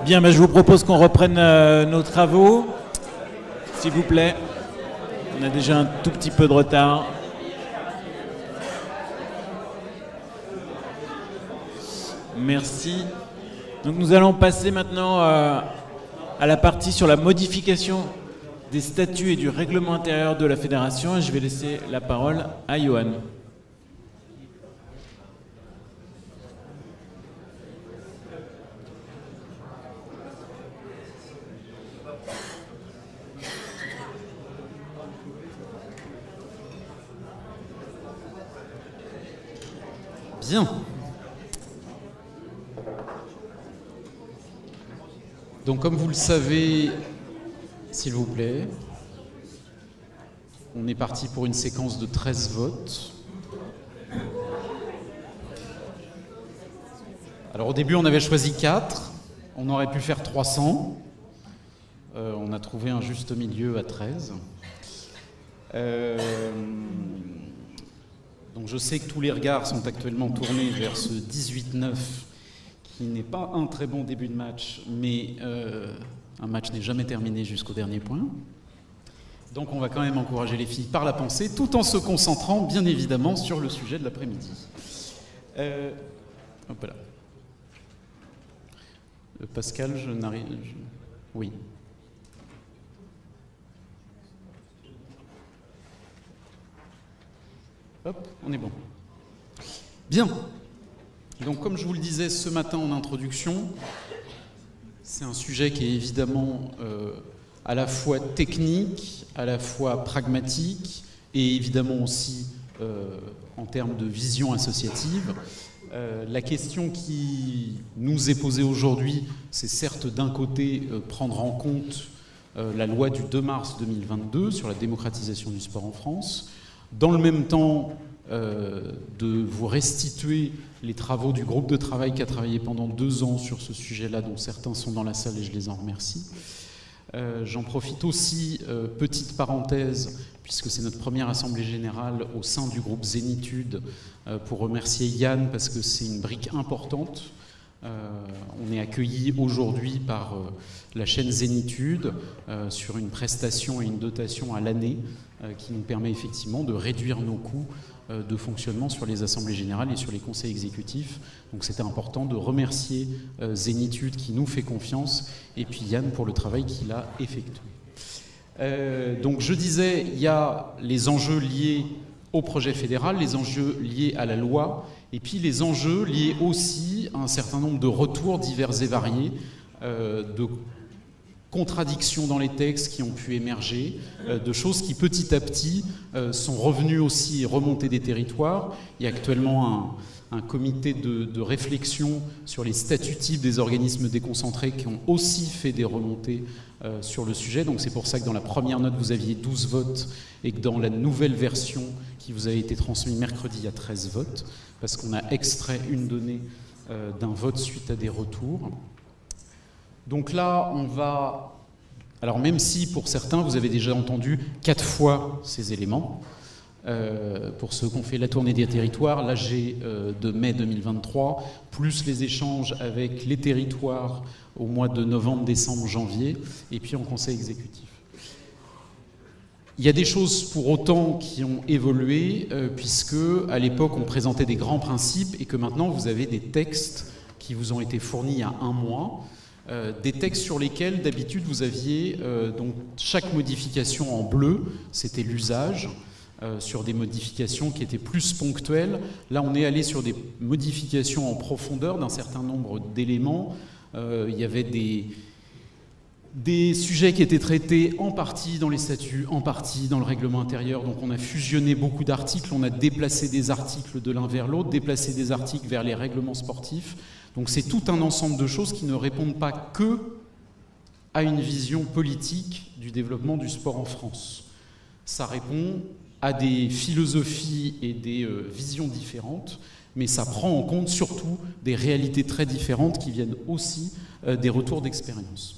Bien, je vous propose qu'on reprenne nos travaux, s'il vous plaît. On a déjà un tout petit peu de retard. Merci. Donc nous allons passer maintenant à la partie sur la modification des statuts et du règlement intérieur de la fédération. Et je vais laisser la parole à Johan. Bien. Donc comme vous le savez, s'il vous plaît, on est parti pour une séquence de 13 votes. Alors au début on avait choisi 4, on aurait pu faire 300, on a trouvé un juste milieu à 13. Donc je sais que tous les regards sont actuellement tournés vers ce 18-9 qui n'est pas un très bon début de match, mais un match n'est jamais terminé jusqu'au dernier point. Donc on va quand même encourager les filles par la pensée, tout en se concentrant bien évidemment sur le sujet de l'après-midi. Hop là. Pascal, je n'arrive... Oui. Hop, on est bon. Bien. Donc, comme je vous le disais ce matin en introduction, c'est un sujet qui est évidemment à la fois technique, à la fois pragmatique, et évidemment aussi en termes de vision associative. La question qui nous est posée aujourd'hui, c'est certes d'un côté prendre en compte la loi du 2 mars 2022 sur la démocratisation du sport en France, dans le même temps, de vous restituer les travaux du groupe de travail qui a travaillé pendant 2 ans sur ce sujet-là, dont certains sont dans la salle et je les en remercie. J'en profite aussi, petite parenthèse, puisque c'est notre première assemblée générale au sein du groupe Zénitude, pour remercier Yann, parce que c'est une brique importante. On est accueillis aujourd'hui par la chaîne Zénitude sur une prestation et une dotation à l'année qui nous permet effectivement de réduire nos coûts de fonctionnement sur les assemblées générales et sur les conseils exécutifs. Donc c'était important de remercier Zénitude qui nous fait confiance et puis Yann pour le travail qu'il a effectué. Donc je disais, il y a les enjeux liés au projet fédéral, les enjeux liés à la loi, et puis les enjeux liés aussi à un certain nombre de retours divers et variés, de contradictions dans les textes qui ont pu émerger, de choses qui petit à petit sont revenues aussi et remontées des territoires. Il y a actuellement un comité de réflexion sur les statuts types des organismes déconcentrés qui ont aussi fait des remontées sur le sujet. Donc c'est pour ça que dans la première note, vous aviez 12 votes et que dans la nouvelle version qui vous a été transmise mercredi, il y a 13 votes, parce qu'on a extrait une donnée d'un vote suite à des retours. Donc là, on va... Alors même si, pour certains, vous avez déjà entendu 4 fois ces éléments, pour ceux qui ont fait la tournée des territoires, l'AG de mai 2023, plus les échanges avec les territoires au mois de novembre, décembre, janvier, et puis en conseil exécutif. Il y a des choses pour autant qui ont évolué, puisque à l'époque on présentait des grands principes et que maintenant vous avez des textes qui vous ont été fournis il y a 1 mois, des textes sur lesquels d'habitude vous aviez donc chaque modification en bleu, c'était l'usage, sur des modifications qui étaient plus ponctuelles. Là on est allé sur des modifications en profondeur d'un certain nombre d'éléments. Il y avait des sujets qui étaient traités en partie dans les statuts, en partie dans le règlement intérieur. Donc on a fusionné beaucoup d'articles, on a déplacé des articles de l'un vers l'autre, déplacé des articles vers les règlements sportifs. Donc c'est tout un ensemble de choses qui ne répondent pas que à une vision politique du développement du sport en France. Ça répond à des philosophies et des visions différentes, mais ça prend en compte surtout des réalités très différentes qui viennent aussi des retours d'expérience.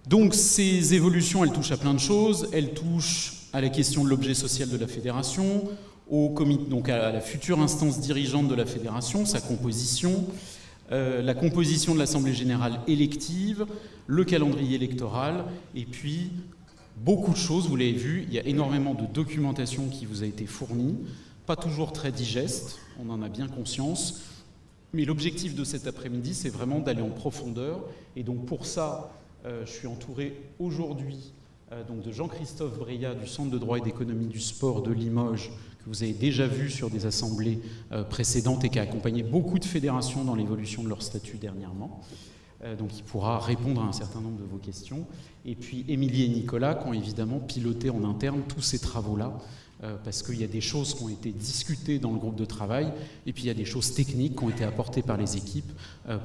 Donc ces évolutions, elles touchent à plein de choses. Elles touchent à la question de l'objet social de la fédération, au comité, donc à la future instance dirigeante de la fédération, sa composition, la composition de l'Assemblée générale élective, le calendrier électoral, et puis beaucoup de choses, vous l'avez vu, il y a énormément de documentation qui vous a été fournie, pas toujours très digeste, on en a bien conscience, mais l'objectif de cet après-midi, c'est vraiment d'aller en profondeur, et donc pour ça, je suis entouré aujourd'hui donc de Jean-Christophe Breillat du Centre de droit et d'économie du sport de Limoges, que vous avez déjà vu sur des assemblées précédentes et qui a accompagné beaucoup de fédérations dans l'évolution de leur statut dernièrement. Donc il pourra répondre à un certain nombre de vos questions. Et puis Émilie et Nicolas qui ont évidemment piloté en interne tous ces travaux-là, parce qu'il y a des choses qui ont été discutées dans le groupe de travail, et puis il y a des choses techniques qui ont été apportées par les équipes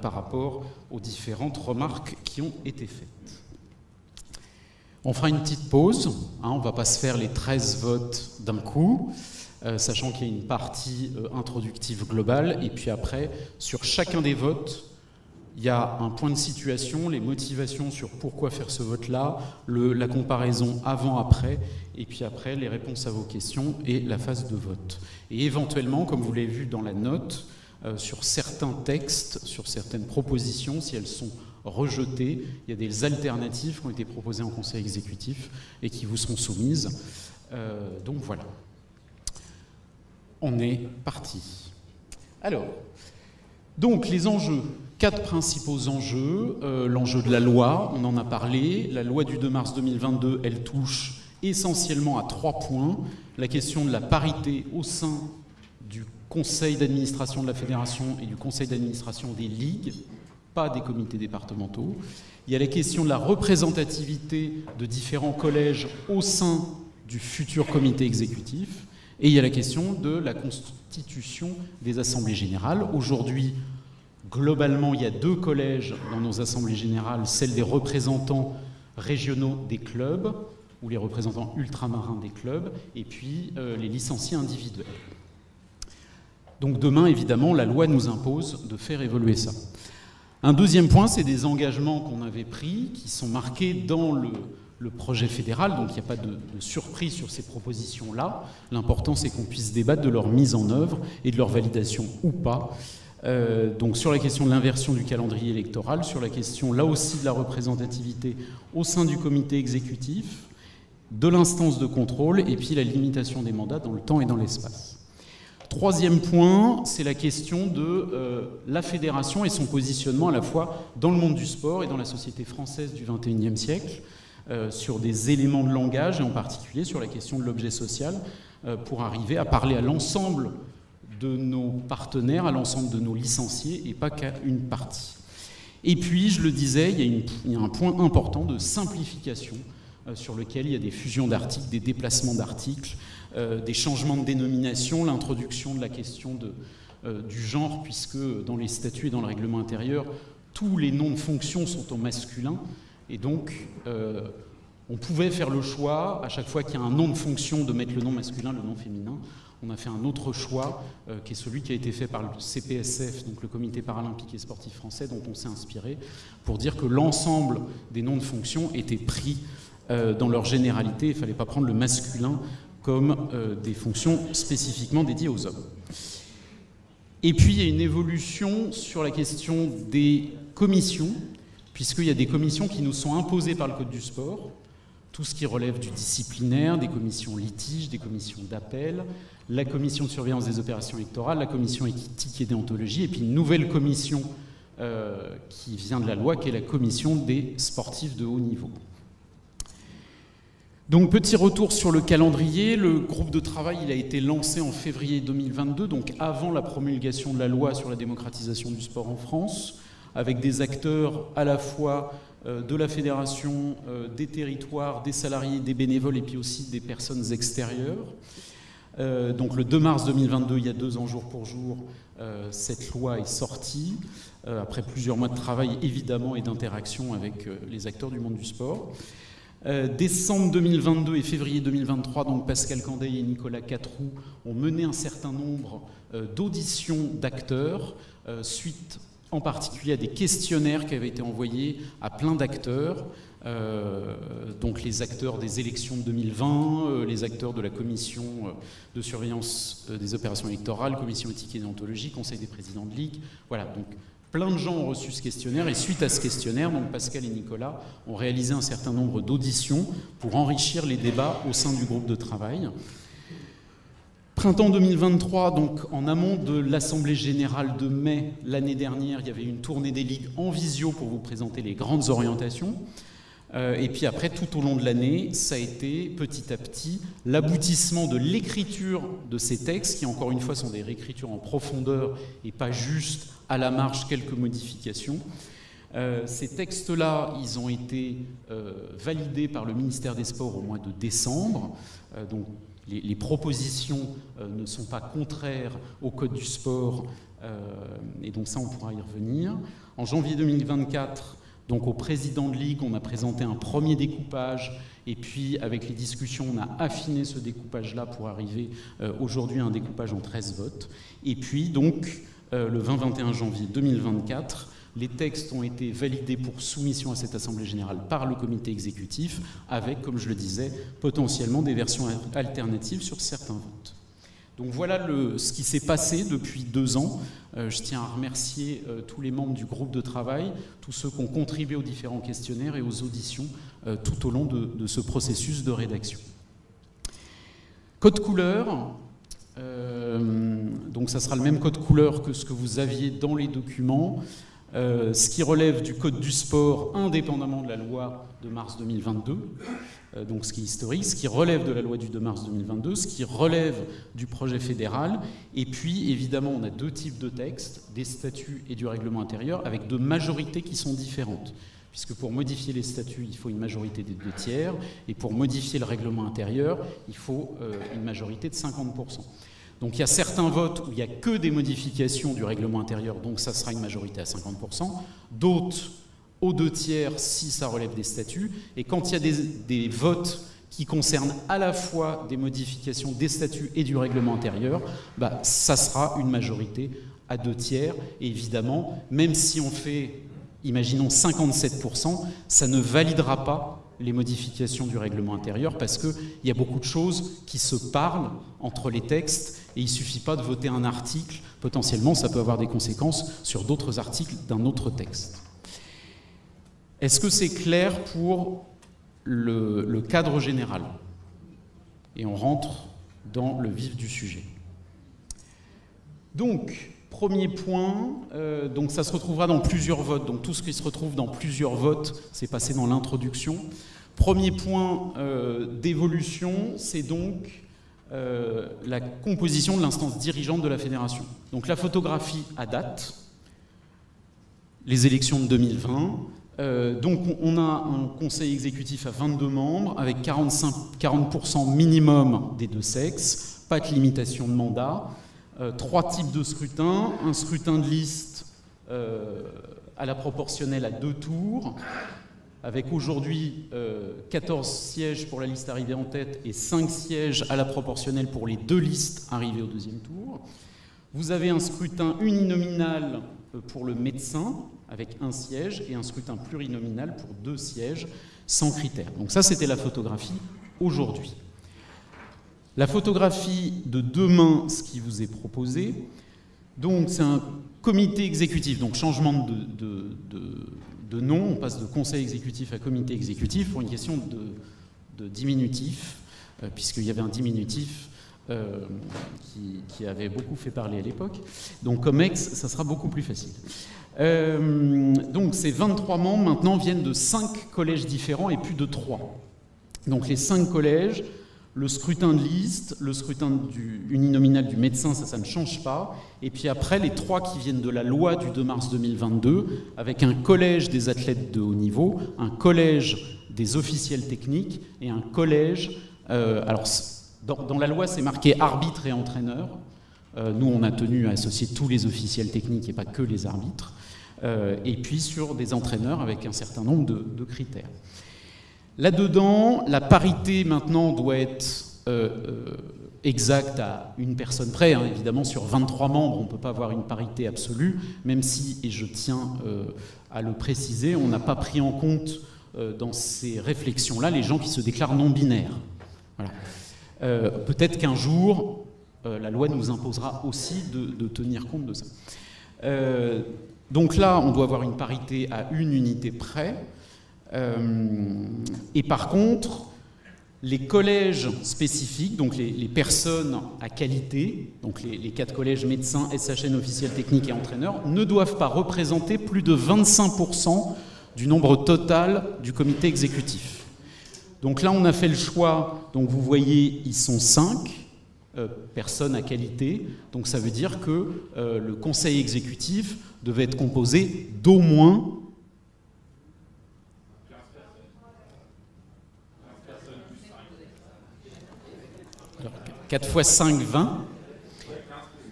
par rapport aux différentes remarques qui ont été faites. On fera une petite pause, on ne va pas se faire les 13 votes d'un coup, sachant qu'il y a une partie introductive globale, et puis après, sur chacun des votes, il y a un point de situation, les motivations sur pourquoi faire ce vote-là, la comparaison avant-après, et puis après, les réponses à vos questions et la phase de vote. Et éventuellement, comme vous l'avez vu dans la note, sur certains textes, sur certaines propositions, si elles sont rejetées, il y a des alternatives qui ont été proposées en conseil exécutif et qui vous seront soumises. Donc voilà. On est parti. Alors, donc les enjeux, 4 principaux enjeux. L'enjeu de la loi, on en a parlé. La loi du 2 mars 2022, elle touche essentiellement à 3 points. La question de la parité au sein du conseil d'administration de la fédération et du conseil d'administration des ligues, pas des comités départementaux. Il y a la question de la représentativité de différents collèges au sein du futur comité exécutif. Et il y a la question de la constitution des assemblées générales. Aujourd'hui, globalement, il y a 2 collèges dans nos assemblées générales, celle des représentants régionaux des clubs, ou les représentants ultramarins des clubs, et puis les licenciés individuels. Donc demain, évidemment, la loi nous impose de faire évoluer ça. Un deuxième point, c'est des engagements qu'on avait pris, qui sont marqués dans le projet fédéral, donc il n'y a pas de surprise sur ces propositions-là. L'important, c'est qu'on puisse débattre de leur mise en œuvre et de leur validation ou pas. Donc sur la question de l'inversion du calendrier électoral, sur la question là aussi de la représentativité au sein du comité exécutif, de l'instance de contrôle et puis la limitation des mandats dans le temps et dans l'espace. Troisième point, c'est la question de la fédération et son positionnement à la fois dans le monde du sport et dans la société française du XXIe siècle, sur des éléments de langage et en particulier sur la question de l'objet social, pour arriver à parler à l'ensemble de nos partenaires, à l'ensemble de nos licenciés et pas qu'à une partie. Et puis, je le disais, il y a un point important de simplification sur lequel il y a des fusions d'articles, des déplacements d'articles, des changements de dénomination, l'introduction de la question du genre, puisque dans les statuts et dans le règlement intérieur, tous les noms de fonctions sont au masculin, et donc on pouvait faire le choix, à chaque fois qu'il y a un nom de fonction, de mettre le nom masculin, le nom féminin. On a fait un autre choix, qui est celui qui a été fait par le CPSF, donc le Comité paralympique et sportif français, dont on s'est inspiré, pour dire que l'ensemble des noms de fonction étaient pris dans leur généralité. Il ne fallait pas prendre le masculin comme des fonctions spécifiquement dédiées aux hommes. Et puis, il y a une évolution sur la question des commissions, puisqu'il y a des commissions qui nous sont imposées par le Code du sport, tout ce qui relève du disciplinaire, des commissions litiges, des commissions d'appel, la commission de surveillance des opérations électorales, la commission éthique et déontologie, et puis une nouvelle commission qui vient de la loi, qui est la commission des sportifs de haut niveau. Donc, petit retour sur le calendrier. Le groupe de travail il a été lancé en février 2022, donc avant la promulgation de la loi sur la démocratisation du sport en France, avec des acteurs à la fois de la fédération, des territoires, des salariés, des bénévoles et puis aussi des personnes extérieures. Donc le 2 mars 2022, il y a 2 ans jour pour jour, cette loi est sortie, après plusieurs mois de travail évidemment et d'interaction avec les acteurs du monde du sport. Décembre 2022 et février 2023, donc Pascal Candeille et Nicolas Catroux ont mené un certain nombre d'auditions d'acteurs, suite en particulier à des questionnaires qui avaient été envoyés à plein d'acteurs, donc les acteurs des élections de 2020, les acteurs de la commission de surveillance des opérations électorales, commission éthique et déontologie, conseil des présidents de ligue, voilà, donc Plein de gens ont reçu ce questionnaire et suite à ce questionnaire, donc Pascal et Nicolas ont réalisé un certain nombre d'auditions pour enrichir les débats au sein du groupe de travail. Printemps 2023, donc en amont de l'Assemblée Générale de mai l'année dernière, il y avait une tournée des ligues en visio pour vous présenter les grandes orientations. Et puis après, tout au long de l'année, ça a été petit à petit l'aboutissement de l'écriture de ces textes, qui encore une fois sont des réécritures en profondeur et pas juste à la marge quelques modifications. Ces textes-là, ils ont été validés par le ministère des Sports au mois de décembre. Donc les propositions ne sont pas contraires au Code du sport, et donc ça, on pourra y revenir. En janvier 2024, donc au président de ligue, on a présenté un premier découpage, et puis avec les discussions, on a affiné ce découpage-là pour arriver aujourd'hui à un découpage en 13 votes. Et puis donc, le 20-21 janvier 2024, les textes ont été validés pour soumission à cette Assemblée Générale par le comité exécutif, avec, comme je le disais, potentiellement des versions alternatives sur certains votes. Donc voilà ce qui s'est passé depuis 2 ans. Je tiens à remercier tous les membres du groupe de travail, tous ceux qui ont contribué aux différents questionnaires et aux auditions tout au long de ce processus de rédaction. Code couleur. Donc ça sera le même code couleur que ce que vous aviez dans les documents. Ce qui relève du Code du sport indépendamment de la loi de mars 2022, donc ce qui est historique, ce qui relève de la loi du 2 mars 2022, ce qui relève du projet fédéral, et puis évidemment on a 2 types de textes, des statuts et du règlement intérieur, avec 2 majorités qui sont différentes, puisque pour modifier les statuts, il faut une majorité des 2/3, et pour modifier le règlement intérieur, il faut une majorité de 50%. Donc il y a certains votes où il n'y a que des modifications du règlement intérieur, donc ça sera une majorité à 50%, d'autres aux 2/3 si ça relève des statuts, et quand il y a des votes qui concernent à la fois des modifications des statuts et du règlement intérieur, ça sera une majorité à 2/3, et évidemment, même si on fait, imaginons 57%, ça ne validera pas les modifications du règlement intérieur, parce qu'il y a beaucoup de choses qui se parlent entre les textes, et il ne suffit pas de voter un article, potentiellement ça peut avoir des conséquences sur d'autres articles d'un autre texte. Est-ce que c'est clair pour le cadre général? Et on rentre dans le vif du sujet. Donc, premier point, donc ça se retrouvera dans plusieurs votes. Donc tout ce qui se retrouve dans plusieurs votes, c'est passé dans l'introduction. Premier point d'évolution, c'est donc la composition de l'instance dirigeante de la fédération. Donc la photographie à date, les élections de 2020. Donc on a un conseil exécutif à 22 membres, avec 40% minimum des 2 sexes, pas de limitation de mandat. 3 types de scrutins, un scrutin de liste à la proportionnelle à 2 tours, avec aujourd'hui 14 sièges pour la liste arrivée en tête et 5 sièges à la proportionnelle pour les 2 listes arrivées au 2e tour. Vous avez un scrutin uninominal pour le médecin, avec 1 siège, et un scrutin plurinominal pour 2 sièges, sans critères. Donc ça, c'était la photographie aujourd'hui. La photographie de demain, ce qui vous est proposé, donc c'est un comité exécutif, donc changement de nom, on passe de conseil exécutif à comité exécutif pour une question de diminutif, puisqu'il y avait un diminutif qui avait beaucoup fait parler à l'époque. Donc comme ex, ça sera beaucoup plus facile. Donc ces 23 membres maintenant viennent de 5 collèges différents et plus de 3. Donc les 5 collèges, le scrutin de liste, le scrutin uninominal du médecin, ça ne change pas. Et puis après, les 3 qui viennent de la loi du 2 mars 2022, avec un collège des athlètes de haut niveau, un collège des officiels techniques et un collège... alors, dans la loi, c'est marqué arbitre et entraîneur. Nous, on a tenu à associer tous les officiels techniques et pas que les arbitres. Et puis sur des entraîneurs avec un certain nombre de critères. Là-dedans, la parité maintenant doit être exacte à une personne près. Hein. Évidemment, sur 23 membres, on ne peut pas avoir une parité absolue, même si, et je tiens à le préciser, on n'a pas pris en compte dans ces réflexions-là les gens qui se déclarent non-binaires. Voilà. Peut-être qu'un jour, la loi nous imposera aussi de tenir compte de ça. Donc là, on doit avoir une parité à une unité près. Et par contre, les collèges spécifiques, donc les personnes à qualité, donc les 4 collèges médecins, SHN, officiels techniques et entraîneurs, ne doivent pas représenter plus de 25% du nombre total du comité exécutif. Donc là, on a fait le choix, donc vous voyez, ils sont 5 personnes à qualité, donc ça veut dire que le conseil exécutif devait être composé d'au moins 4 fois 5, 20.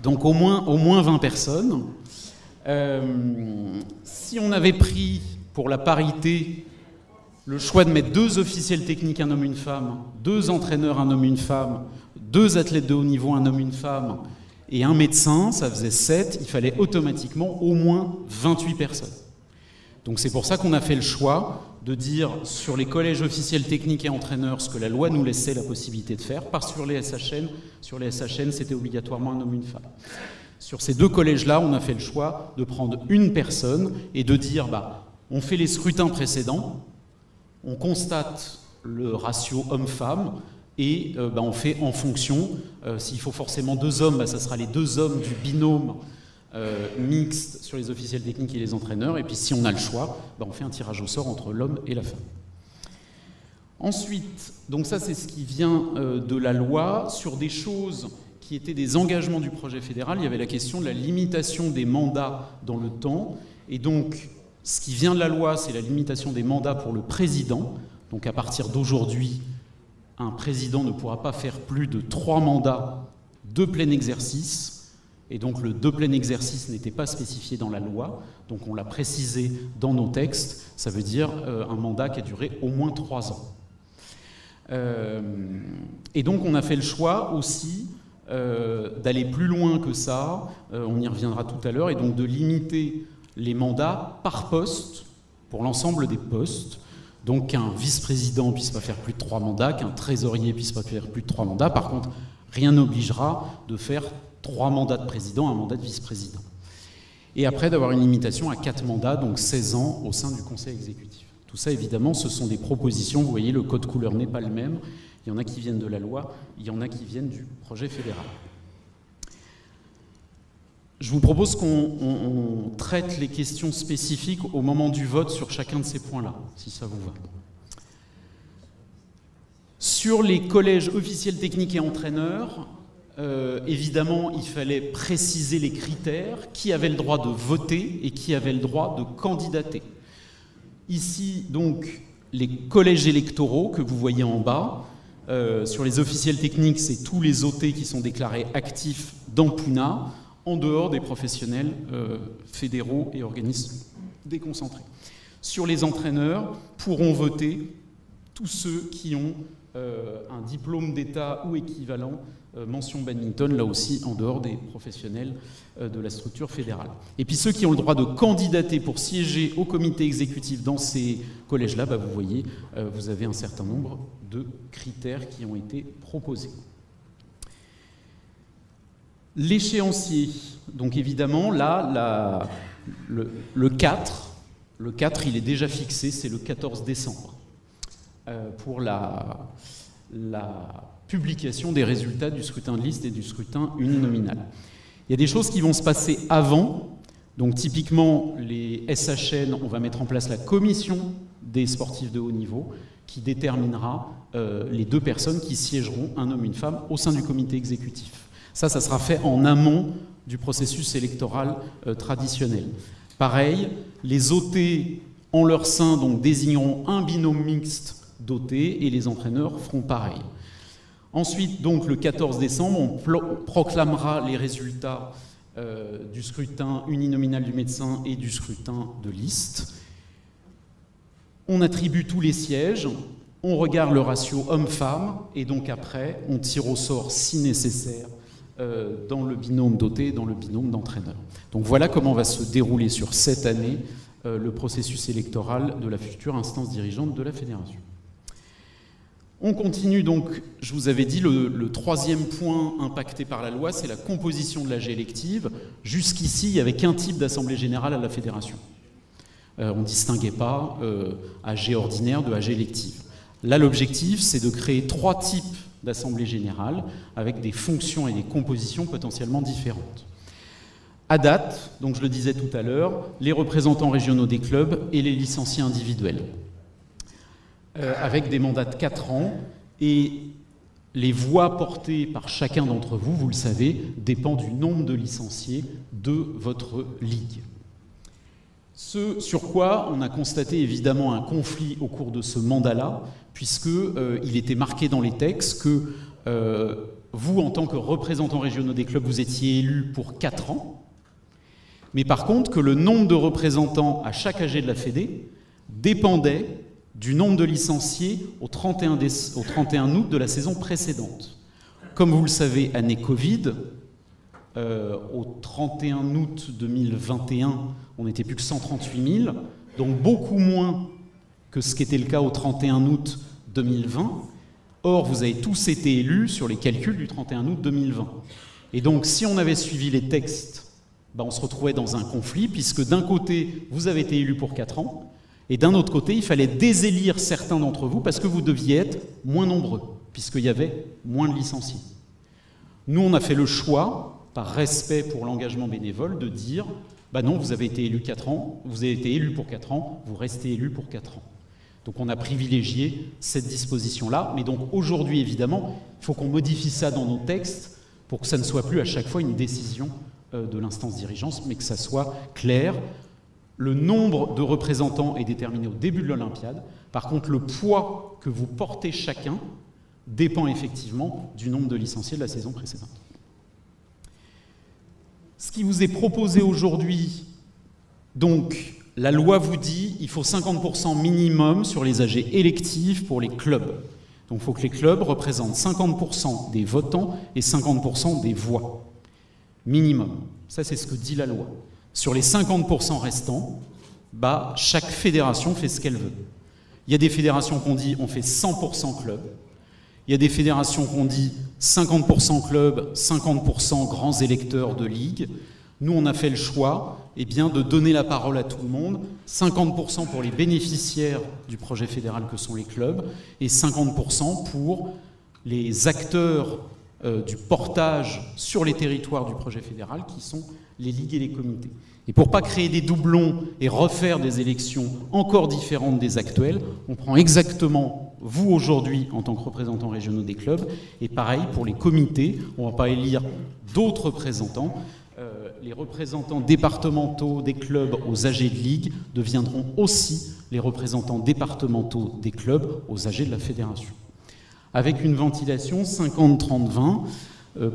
Donc au moins 20 personnes. Si on avait pris pour la parité le choix de mettre 2 officiels techniques, un homme, une femme, 2 entraîneurs, un homme, une femme, 2 athlètes de haut niveau, un homme, une femme, et un médecin, ça faisait 7, il fallait automatiquement au moins 28 personnes. Donc c'est pour ça qu'on a fait le choix de dire sur les collèges officiels techniques et entraîneurs ce que la loi nous laissait la possibilité de faire, pas sur les SHN. Sur les SHN, c'était obligatoirement un homme, une femme. Sur ces 2 collèges-là, on a fait le choix de prendre une personne et de dire, on fait les scrutins précédents, on constate le ratio homme-femme, et on fait en fonction, s'il faut forcément 2 hommes, ça sera les 2 hommes du binôme mixte sur les officiels techniques et les entraîneurs, et puis si on a le choix, on fait un tirage au sort entre l'homme et la femme. Ensuite, donc ça c'est ce qui vient de la loi, sur des choses qui étaient des engagements du projet fédéral, il y avait la question de la limitation des mandats dans le temps, et donc ce qui vient de la loi, c'est la limitation des mandats pour le président, donc à partir d'aujourd'hui, un président ne pourra pas faire plus de 3 mandats de plein exercice, et donc le de plein exercice n'était pas spécifié dans la loi, donc on l'a précisé dans nos textes, ça veut dire un mandat qui a duré au moins 3 ans. Et donc on a fait le choix aussi d'aller plus loin que ça, on y reviendra tout à l'heure, et donc de limiter les mandats par poste pour l'ensemble des postes. Donc qu'un vice-président ne puisse pas faire plus de 3 mandats, qu'un trésorier ne puisse pas faire plus de 3 mandats. Par contre, rien n'obligera de faire 3 mandats de président, un mandat de vice-président. Et après, d'avoir une limitation à 4 mandats, donc 16 ans au sein du conseil exécutif. Tout ça, évidemment, ce sont des propositions. Vous voyez, le code couleur n'est pas le même. Il y en a qui viennent de la loi, il y en a qui viennent du projet fédéral. Je vous propose qu'on traite les questions spécifiques au moment du vote sur chacun de ces points-là, si ça vous va. Sur les collèges officiels techniques et entraîneurs, évidemment, il fallait préciser les critères, qui avait le droit de voter et qui avait le droit de candidater. Ici, donc, les collèges électoraux que vous voyez en bas. Sur les officiels techniques, c'est tous les OT qui sont déclarés actifs dans PUNA, en dehors des professionnels fédéraux et organismes déconcentrés. Sur les entraîneurs, pourront voter tous ceux qui ont un diplôme d'État ou équivalent, mention badminton, là aussi en dehors des professionnels de la structure fédérale. Et puis ceux qui ont le droit de candidater pour siéger au comité exécutif dans ces collèges-là, vous voyez, vous avez un certain nombre de critères qui ont été proposés. L'échéancier, donc évidemment, là, le 4, il est déjà fixé, c'est le 14 décembre, pour la publication des résultats du scrutin de liste et du scrutin uninominal. Il y a des choses qui vont se passer avant, donc typiquement les SHN, on va mettre en place la commission des sportifs de haut niveau, qui déterminera les 2 personnes qui siégeront, un homme, une femme, au sein du comité exécutif. Ça sera fait en amont du processus électoral traditionnel. Pareil, les OT en leur sein donc, désigneront un binôme mixte d'OT et les entraîneurs feront pareil. Ensuite, donc, le 14 décembre, on proclamera les résultats du scrutin uninominal du médecin et du scrutin de liste. On attribue tous les sièges, on regarde le ratio homme-femme et donc après, on tire au sort si nécessaire dans le binôme d'OT et dans le binôme d'entraîneur. Donc voilà comment va se dérouler sur cette année le processus électoral de la future instance dirigeante de la fédération. On continue donc, je vous avais dit, le troisième point impacté par la loi, c'est la composition de l'AG élective. Jusqu'ici, il n'y avait qu'un type d'assemblée générale à la fédération. On ne distinguait pas AG ordinaire de AG élective. Là, l'objectif, c'est de créer 3 types d'assemblée générale avec des fonctions et des compositions potentiellement différentes. À date, donc je le disais tout à l'heure, les représentants régionaux des clubs et les licenciés individuels. Avec des mandats de 4 ans, et les voix portées par chacun d'entre vous, vous le savez, dépend du nombre de licenciés de votre ligue. Ce sur quoi on a constaté évidemment un conflit au cours de ce mandat-là, puisqu'il était marqué dans les textes que vous, en tant que représentants régionaux des clubs, vous étiez élus pour 4 ans, mais par contre que le nombre de représentants à chaque AG de la Fédé dépendait du nombre de licenciés au 31 août de la saison précédente. Comme vous le savez, année Covid, au 31 août 2021, on n'était plus que 138 000, donc beaucoup moins que ce qui était le cas au 31 août 2020. Or, vous avez tous été élus sur les calculs du 31 août 2020. Et donc, si on avait suivi les textes, on se retrouvait dans un conflit, puisque d'un côté, vous avez été élus pour 4 ans, et d'un autre côté, il fallait désélire certains d'entre vous parce que vous deviez être moins nombreux, puisqu'il y avait moins de licenciés. Nous, on a fait le choix, par respect pour l'engagement bénévole, de dire non, vous avez été élu 4 ans, vous avez été élu pour 4 ans, vous restez élu pour 4 ans. Donc on a privilégié cette disposition-là, mais donc aujourd'hui, évidemment, il faut qu'on modifie ça dans nos textes pour que ça ne soit plus à chaque fois une décision de l'instance dirigeante, mais que ça soit clair. Le nombre de représentants est déterminé au début de l'Olympiade. Par contre, le poids que vous portez chacun dépend effectivement du nombre de licenciés de la saison précédente. Ce qui vous est proposé aujourd'hui, donc, la loi vous dit qu'il faut 50% minimum sur les AG électifs pour les clubs. Donc il faut que les clubs représentent 50% des votants et 50% des voix. Minimum. Ça, c'est ce que dit la loi. Sur les 50% restants, chaque fédération fait ce qu'elle veut. Il y a des fédérations qu'on dit on fait 100% club. Il y a des fédérations qu'on dit 50% club, 50% grands électeurs de ligue. Nous, on a fait le choix de donner la parole à tout le monde, 50% pour les bénéficiaires du projet fédéral que sont les clubs et 50% pour les acteurs du portage sur les territoires du projet fédéral qui sont les ligues et les comités. Et pour ne pas créer des doublons et refaire des élections encore différentes des actuelles, on prend exactement vous aujourd'hui en tant que représentants régionaux des clubs, et pareil pour les comités, on ne va pas élire d'autres représentants. Les représentants départementaux des clubs aux AG de ligue deviendront aussi les représentants départementaux des clubs aux AG de la fédération. Avec une ventilation 50-30-20,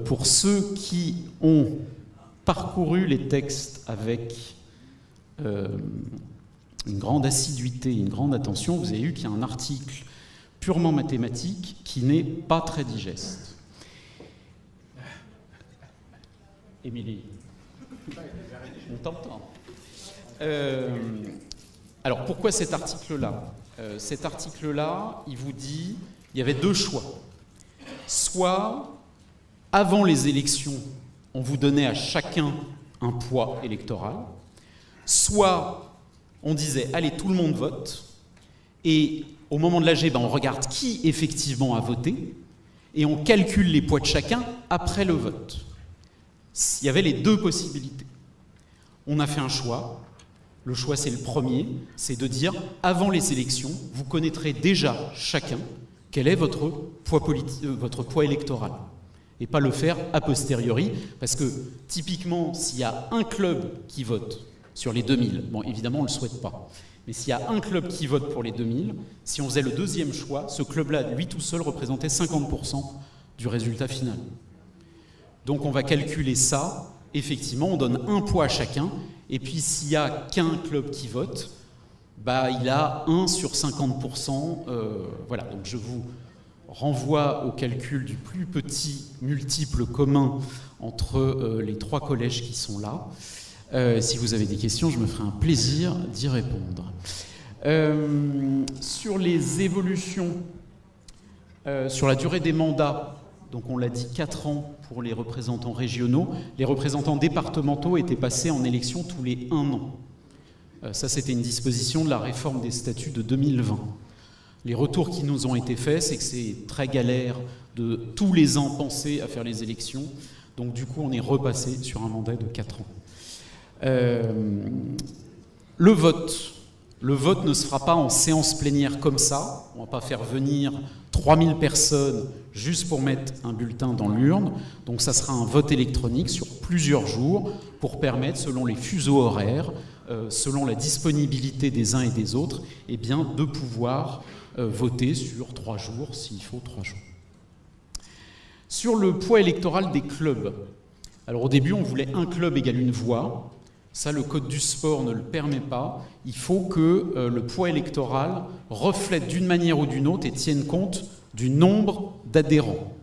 pour ceux qui ont parcouru les textes avec une grande assiduité, une grande attention, vous avez vu qu'il y a un article purement mathématique qui n'est pas très digeste. Émilie, on t'entend. Alors pourquoi cet article-là ? Cet article-là, il vous dit, il y avait 2 choix. Soit, avant les élections, on vous donnait à chacun un poids électoral, soit on disait, allez, tout le monde vote, et au moment de l'AG, on regarde qui effectivement a voté, et on calcule les poids de chacun après le vote. Il y avait les 2 possibilités. On a fait un choix. Le choix, c'est le premier, c'est de dire, avant les élections, vous connaîtrez déjà chacun quel est votre poids électoral. Et pas le faire a posteriori, parce que typiquement, s'il y a un club qui vote sur les 2000, évidemment, on ne le souhaite pas, mais s'il y a un club qui vote pour les 2000, si on faisait le deuxième choix, ce club-là, lui tout seul, représentait 50% du résultat final. Donc on va calculer ça, effectivement, on donne un poids à chacun, et puis s'il n'y a qu'un club qui vote, il a 1 sur 50%. Voilà, donc je vous renvoie au calcul du plus petit multiple commun entre les 3 collèges qui sont là. Si vous avez des questions, je me ferai un plaisir d'y répondre. Sur les évolutions Sur la durée des mandats, donc on l'a dit 4 ans pour les représentants régionaux, les représentants départementaux étaient passés en élection tous les 1 an. Ça, c'était une disposition de la réforme des statuts de 2020. Les retours qui nous ont été faits, c'est que c'est très galère de tous les ans penser à faire les élections. Donc du coup, on est repassé sur un mandat de 4 ans. Le vote ne se fera pas en séance plénière comme ça. On ne va pas faire venir 3000 personnes juste pour mettre un bulletin dans l'urne. Donc ça sera un vote électronique sur plusieurs jours pour permettre, selon les fuseaux horaires, selon la disponibilité des uns et des autres, eh bien, de pouvoir voter sur 3 jours, s'il faut 3 jours. Sur le poids électoral des clubs, alors au début on voulait un club égale une voix, ça le code du sport ne le permet pas, il faut que le poids électoral reflète d'une manière ou d'une autre et tienne compte du nombre d'adhérents.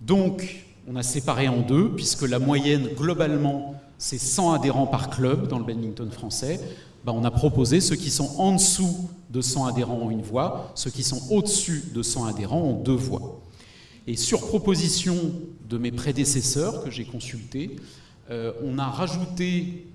Donc on a séparé en deux, puisque la moyenne globalement c'est 100 adhérents par club dans le badminton français. On a proposé ceux qui sont en dessous de 100 adhérents ont une voix, ceux qui sont au-dessus de 100 adhérents ont 2 voix. Et sur proposition de mes prédécesseurs que j'ai consultés, on a rajouté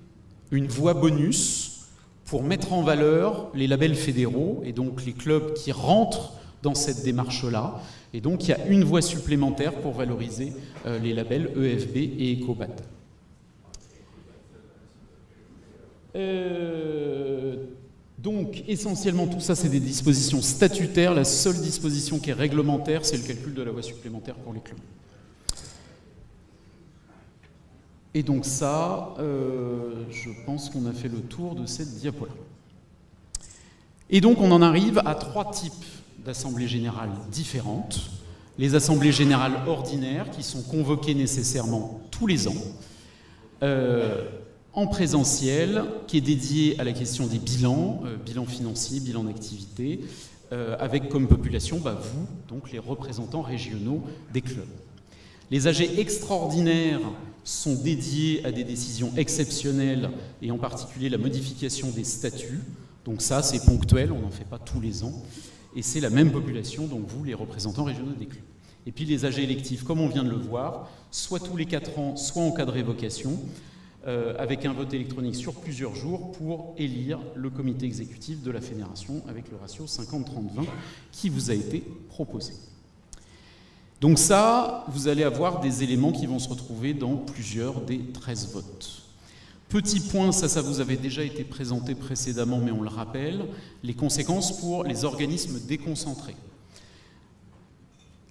une voix bonus pour mettre en valeur les labels fédéraux et donc les clubs qui rentrent dans cette démarche-là. Et donc il y a une voix supplémentaire pour valoriser les labels EFB et EcoBat. Donc, essentiellement, tout ça, c'est des dispositions statutaires. La seule disposition qui est réglementaire, c'est le calcul de la voix supplémentaire pour les clubs. Et donc ça, je pense qu'on a fait le tour de cette diapo-là. Et donc, on en arrive à 3 types d'assemblées générales différentes. Les assemblées générales ordinaires, qui sont convoquées nécessairement tous les ans. En présentiel, qui est dédié à la question des bilans, bilan financier, bilan d'activité, avec comme population, vous, donc les représentants régionaux des clubs. Les AG extraordinaires sont dédiés à des décisions exceptionnelles, et en particulier la modification des statuts. Donc ça, c'est ponctuel, on n'en fait pas tous les ans. Et c'est la même population, donc vous, les représentants régionaux des clubs. Et puis les AG électifs, comme on vient de le voir, soit tous les 4 ans, soit en cas de révocation, avec un vote électronique sur plusieurs jours pour élire le comité exécutif de la fédération avec le ratio 50-30-20 qui vous a été proposé. Donc ça, vous allez avoir des éléments qui vont se retrouver dans plusieurs des 13 votes. Petit point, ça vous avait déjà été présenté précédemment, mais on le rappelle, les conséquences pour les organismes déconcentrés.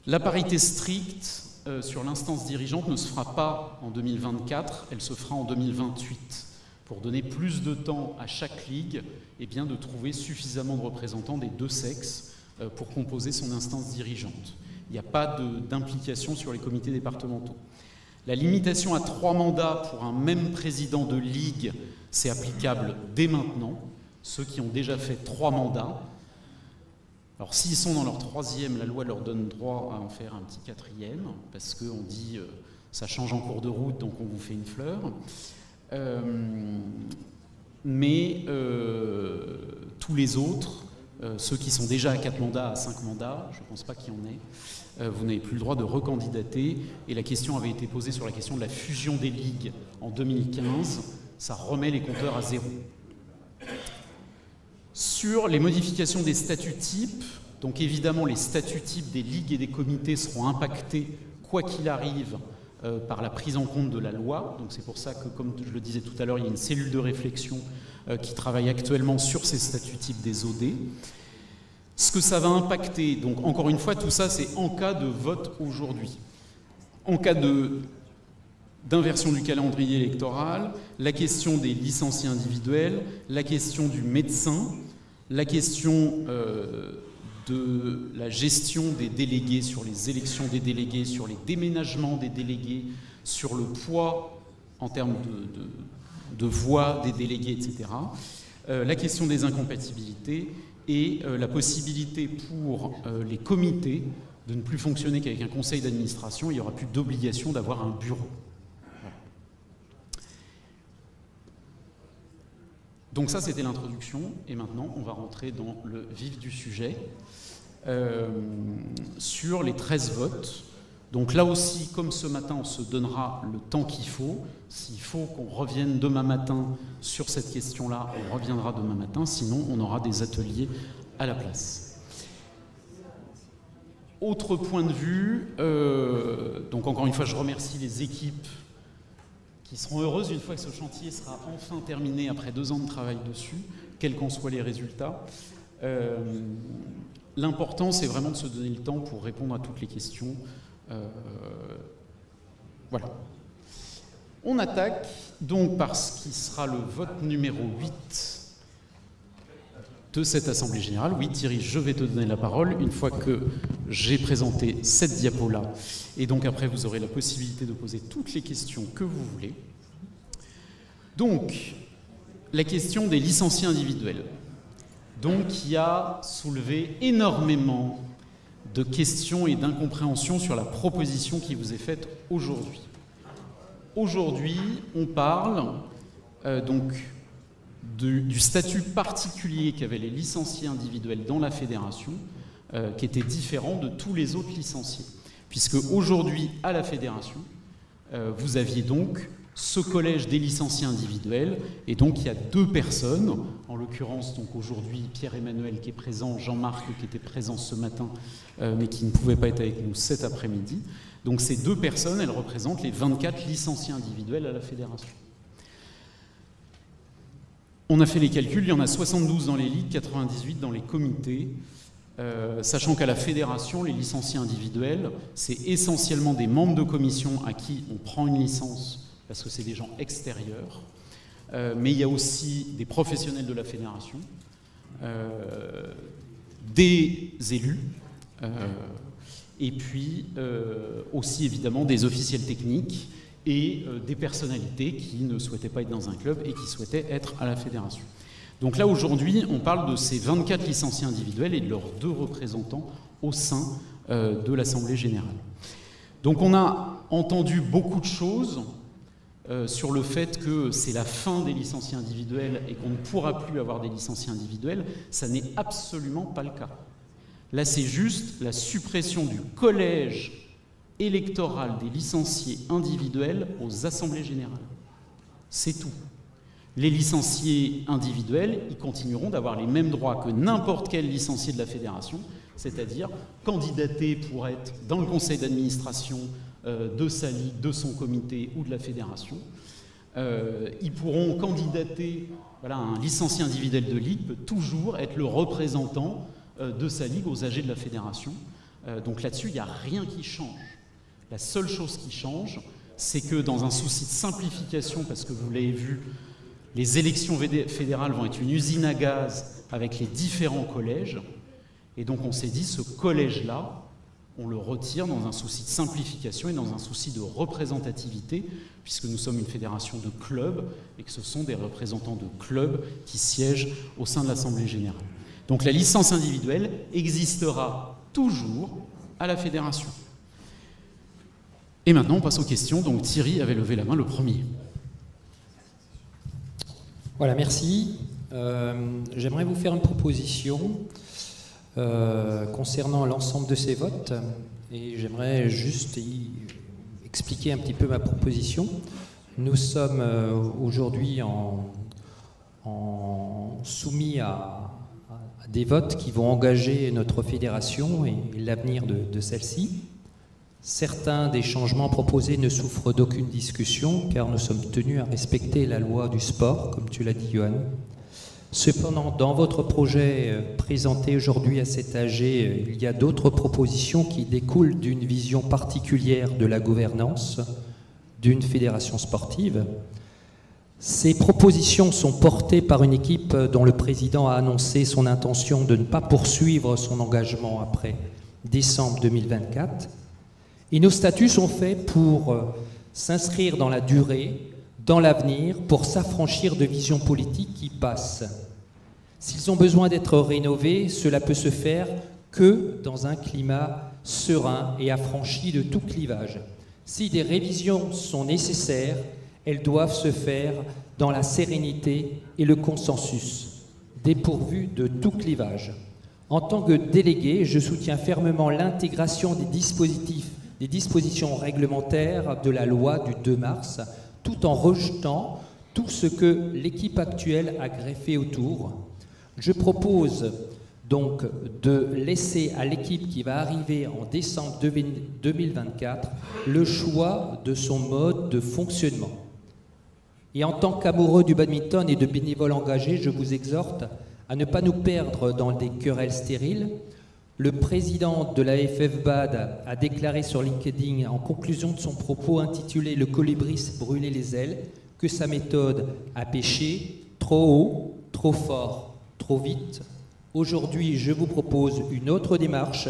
La parité stricte sur l'instance dirigeante ne se fera pas en 2024, elle se fera en 2028, pour donner plus de temps à chaque ligue de trouver suffisamment de représentants des 2 sexes pour composer son instance dirigeante. Il n'y a pas d'implication sur les comités départementaux. La limitation à 3 mandats pour un même président de ligue, c'est applicable dès maintenant. Ceux qui ont déjà fait 3 mandats, alors s'ils sont dans leur 3e, la loi leur donne droit à en faire un petit 4e, parce qu'on dit ça change en cours de route, donc on vous fait une fleur. Mais tous les autres, ceux qui sont déjà à 4 mandats, à 5 mandats, je ne pense pas qu'il y en ait, vous n'avez plus le droit de recandidater. Et la question avait été posée sur la question de la fusion des ligues en 2015, ça remet les compteurs à 0. Sur les modifications des statuts types, donc évidemment les statuts types des ligues et des comités seront impactés, quoi qu'il arrive, par la prise en compte de la loi. Donc c'est pour ça que, comme je le disais tout à l'heure, il y a une cellule de réflexion qui travaille actuellement sur ces statuts types des OD. Ce que ça va impacter, donc encore une fois, tout ça c'est en cas de vote aujourd'hui. En cas d'inversion du calendrier électoral, la question des licenciés individuels, la question du médecin, la question de la gestion des délégués, sur les élections des délégués, sur les déménagements des délégués, sur le poids en termes de voix des délégués, etc. La question des incompatibilités et la possibilité pour les comités de ne plus fonctionner qu'avec un conseil d'administration. Il n'y aura plus d'obligation d'avoir un bureau. Donc ça, c'était l'introduction, et maintenant, on va rentrer dans le vif du sujet. sur les 13 votes. Donc là aussi, comme ce matin, on se donnera le temps qu'il faut. S'il faut qu'on revienne demain matin sur cette question-là, on reviendra demain matin. Sinon, on aura des ateliers à la place. Autre point de vue, donc encore une fois, je remercie les équipes qui seront heureuses une fois que ce chantier sera enfin terminé après 2 ans de travail dessus, quels qu'en soient les résultats. L'important, c'est vraiment de se donner le temps pour répondre à toutes les questions. Voilà. On attaque donc par ce qui sera le vote numéro 8 de cette Assemblée Générale. Oui, Thierry, je vais te donner la parole une fois que j'ai présenté cette diapo-là. Et donc après, vous aurez la possibilité de poser toutes les questions que vous voulez. Donc, la question des licenciés individuels, donc, qui a soulevé énormément de questions et d'incompréhensions sur la proposition qui vous est faite aujourd'hui. Aujourd'hui, on parle donc du statut particulier qu'avaient les licenciés individuels dans la fédération, qui était différent de tous les autres licenciés. Puisque aujourd'hui, à la fédération, vous aviez donc ce collège des licenciés individuels, et donc il y a 2 personnes, en l'occurrence donc aujourd'hui Pierre-Emmanuel qui est présent, Jean-Marc qui était présent ce matin, mais qui ne pouvait pas être avec nous cet après-midi. Donc ces 2 personnes, elles représentent les 24 licenciés individuels à la fédération. On a fait les calculs, il y en a 72 dans les ligues, 98 dans les comités, sachant qu'à la fédération, les licenciés individuels, c'est essentiellement des membres de commission à qui on prend une licence parce que c'est des gens extérieurs, mais il y a aussi des professionnels de la fédération, des élus, et puis aussi évidemment des officiels techniques et des personnalités qui ne souhaitaient pas être dans un club et qui souhaitaient être à la fédération. Donc là aujourd'hui on parle de ces 24 licenciés individuels et de leurs 2 représentants au sein de l'Assemblée Générale. Donc on a entendu beaucoup de choses sur le fait que c'est la fin des licenciés individuels et qu'on ne pourra plus avoir des licenciés individuels. Ça n'est absolument pas le cas. Là, c'est juste la suppression du collège électoral des licenciés individuels aux assemblées générales. C'est tout. Les licenciés individuels, ils continueront d'avoir les mêmes droits que n'importe quel licencié de la fédération, c'est-à-dire candidater pour être dans le conseil d'administration de sa ligue, de son comité ou de la fédération. Ils pourront candidater, voilà, un licencié individuel de ligue peut toujours être le représentant de sa ligue aux AG de la fédération. Donc là-dessus, il n'y a rien qui change. La seule chose qui change, c'est que dans un souci de simplification, parce que vous l'avez vu, les élections fédérales vont être une usine à gaz avec les différents collèges, et donc on s'est dit, ce collège-là, on le retire dans un souci de simplification et dans un souci de représentativité, puisque nous sommes une fédération de clubs et que ce sont des représentants de clubs qui siègent au sein de l'Assemblée Générale. Donc la licence individuelle existera toujours à la fédération. Et maintenant, on passe aux questions. Donc Thierry avait levé la main le premier. Voilà, merci. J'aimerais vous faire une proposition concernant l'ensemble de ces votes, et j'aimerais juste expliquer un petit peu ma proposition. Nous sommes aujourd'hui soumis à des votes qui vont engager notre fédération et l'avenir de celle-ci. Certains des changements proposés ne souffrent d'aucune discussion, car nous sommes tenus à respecter la loi du sport, comme tu l'as dit, Johan. Cependant, dans votre projet présenté aujourd'hui à cet AG, il y a d'autres propositions qui découlent d'une vision particulière de la gouvernance d'une fédération sportive. Ces propositions sont portées par une équipe dont le président a annoncé son intention de ne pas poursuivre son engagement après décembre 2024. Et nos statuts sont faits pour s'inscrire dans la durée, dans l'avenir, pour s'affranchir de visions politiques qui passent. S'ils ont besoin d'être rénovés, cela peut se faire que dans un climat serein et affranchi de tout clivage. Si des révisions sont nécessaires, elles doivent se faire dans la sérénité et le consensus, dépourvues de tout clivage. En tant que délégué, je soutiens fermement l'intégration des dispositions réglementaires de la loi du 2 mars, tout en rejetant tout ce que l'équipe actuelle a greffé autour. Je propose donc de laisser à l'équipe qui va arriver en décembre 2024 le choix de son mode de fonctionnement. Et en tant qu'amoureux du badminton et de bénévoles engagés, je vous exhorte à ne pas nous perdre dans des querelles stériles. Le président de la FFBAD a déclaré sur LinkedIn, en conclusion de son propos intitulé « Le colibri s'est brûlé les ailes », que sa méthode a pêché trop haut, trop fort, trop vite. Aujourd'hui, je vous propose une autre démarche,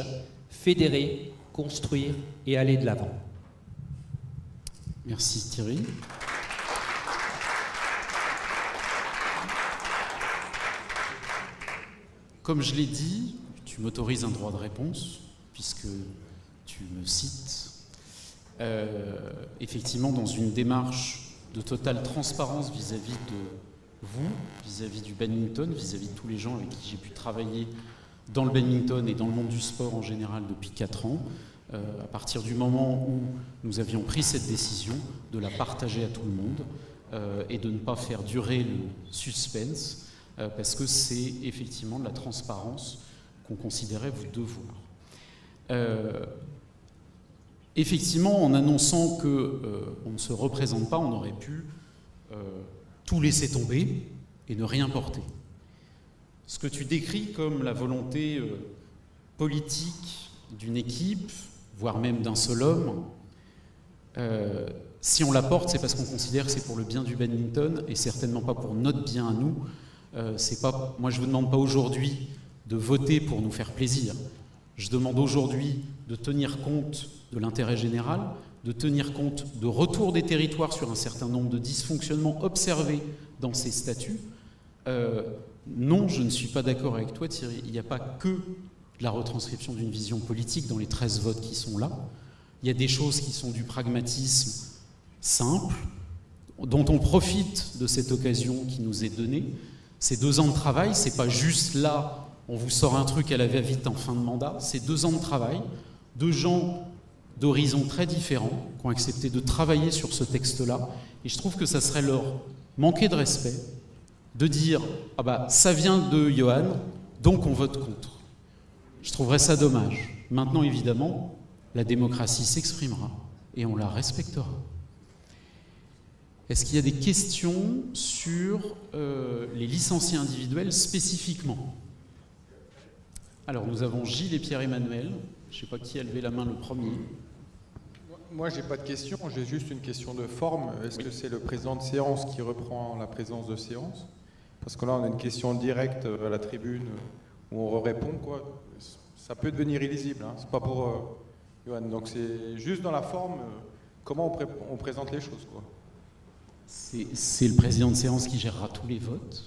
fédérer, construire et aller de l'avant. Merci Thierry. Comme je l'ai dit, tu m'autorises un droit de réponse, puisque tu me cites. Effectivement, dans une démarche de totale transparence vis-à-vis de vous, vis-à-vis du badminton, vis-à-vis de tous les gens avec qui j'ai pu travailler dans le badminton et dans le monde du sport en général depuis 4 ans, à partir du moment où nous avions pris cette décision de la partager à tout le monde et de ne pas faire durer le suspense, parce que c'est effectivement de la transparence qu'on considérait vous devoir. Effectivement, en annonçant qu'on ne se représente pas, on aurait pu tout laisser tomber et ne rien porter. Ce que tu décris comme la volonté politique d'une équipe, voire même d'un seul homme, si on la porte, c'est parce qu'on considère que c'est pour le bien du badminton et certainement pas pour notre bien à nous. Moi, je ne vous demande pas aujourd'hui de voter pour nous faire plaisir. Je demande aujourd'hui de tenir compte de l'intérêt général, de tenir compte de retour des territoires sur un certain nombre de dysfonctionnements observés dans ces statuts. Non, je ne suis pas d'accord avec toi, Thierry. Il n'y a pas que la retranscription d'une vision politique dans les 13 votes qui sont là. Il y a des choses qui sont du pragmatisme simple, dont on profite de cette occasion qui nous est donnée. Ces 2 ans de travail, c'est pas juste là, on vous sort un truc à la va-vite en fin de mandat. C'est 2 ans de travail, de gens d'horizons très différents qui ont accepté de travailler sur ce texte-là. Et je trouve que ça serait leur manquer de respect de dire « Ah bah, ça vient de Johan, donc on vote contre ». Je trouverais ça dommage. Maintenant, évidemment, la démocratie s'exprimera et on la respectera. Est-ce qu'il y a des questions sur les licenciés individuels spécifiquement? Alors, nous avons Gilles et Pierre-Emmanuel. Je ne sais pas qui a levé la main le premier. Moi, je n'ai pas de question, j'ai juste une question de forme. Est-ce que c'est le président de séance qui reprend la présence de séance? Parce que là, on a une question directe à la tribune où on répond, quoi. Ça peut devenir illisible, hein. C'est pas pour Johan. Donc c'est juste dans la forme, comment on présente les choses, quoi. C'est le président de séance qui gérera tous les votes,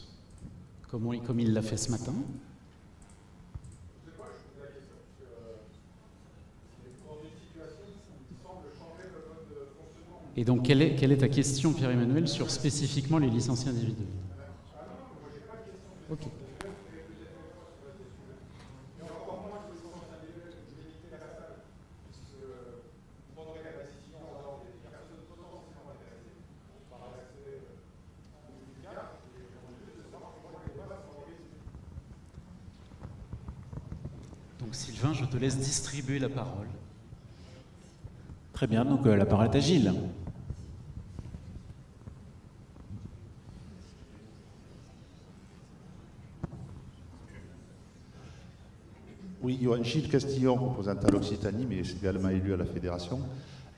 comme il l'a fait ce matin. Et donc, quelle est ta question, Pierre-Emmanuel, sur spécifiquement les licenciés individuels? Ok. Donc, Sylvain, je te laisse distribuer la parole. Très bien, donc la parole est à Gilles. Oui, Johan Gilles Castillon, représentant l'Occitanie, mais également élu à la Fédération.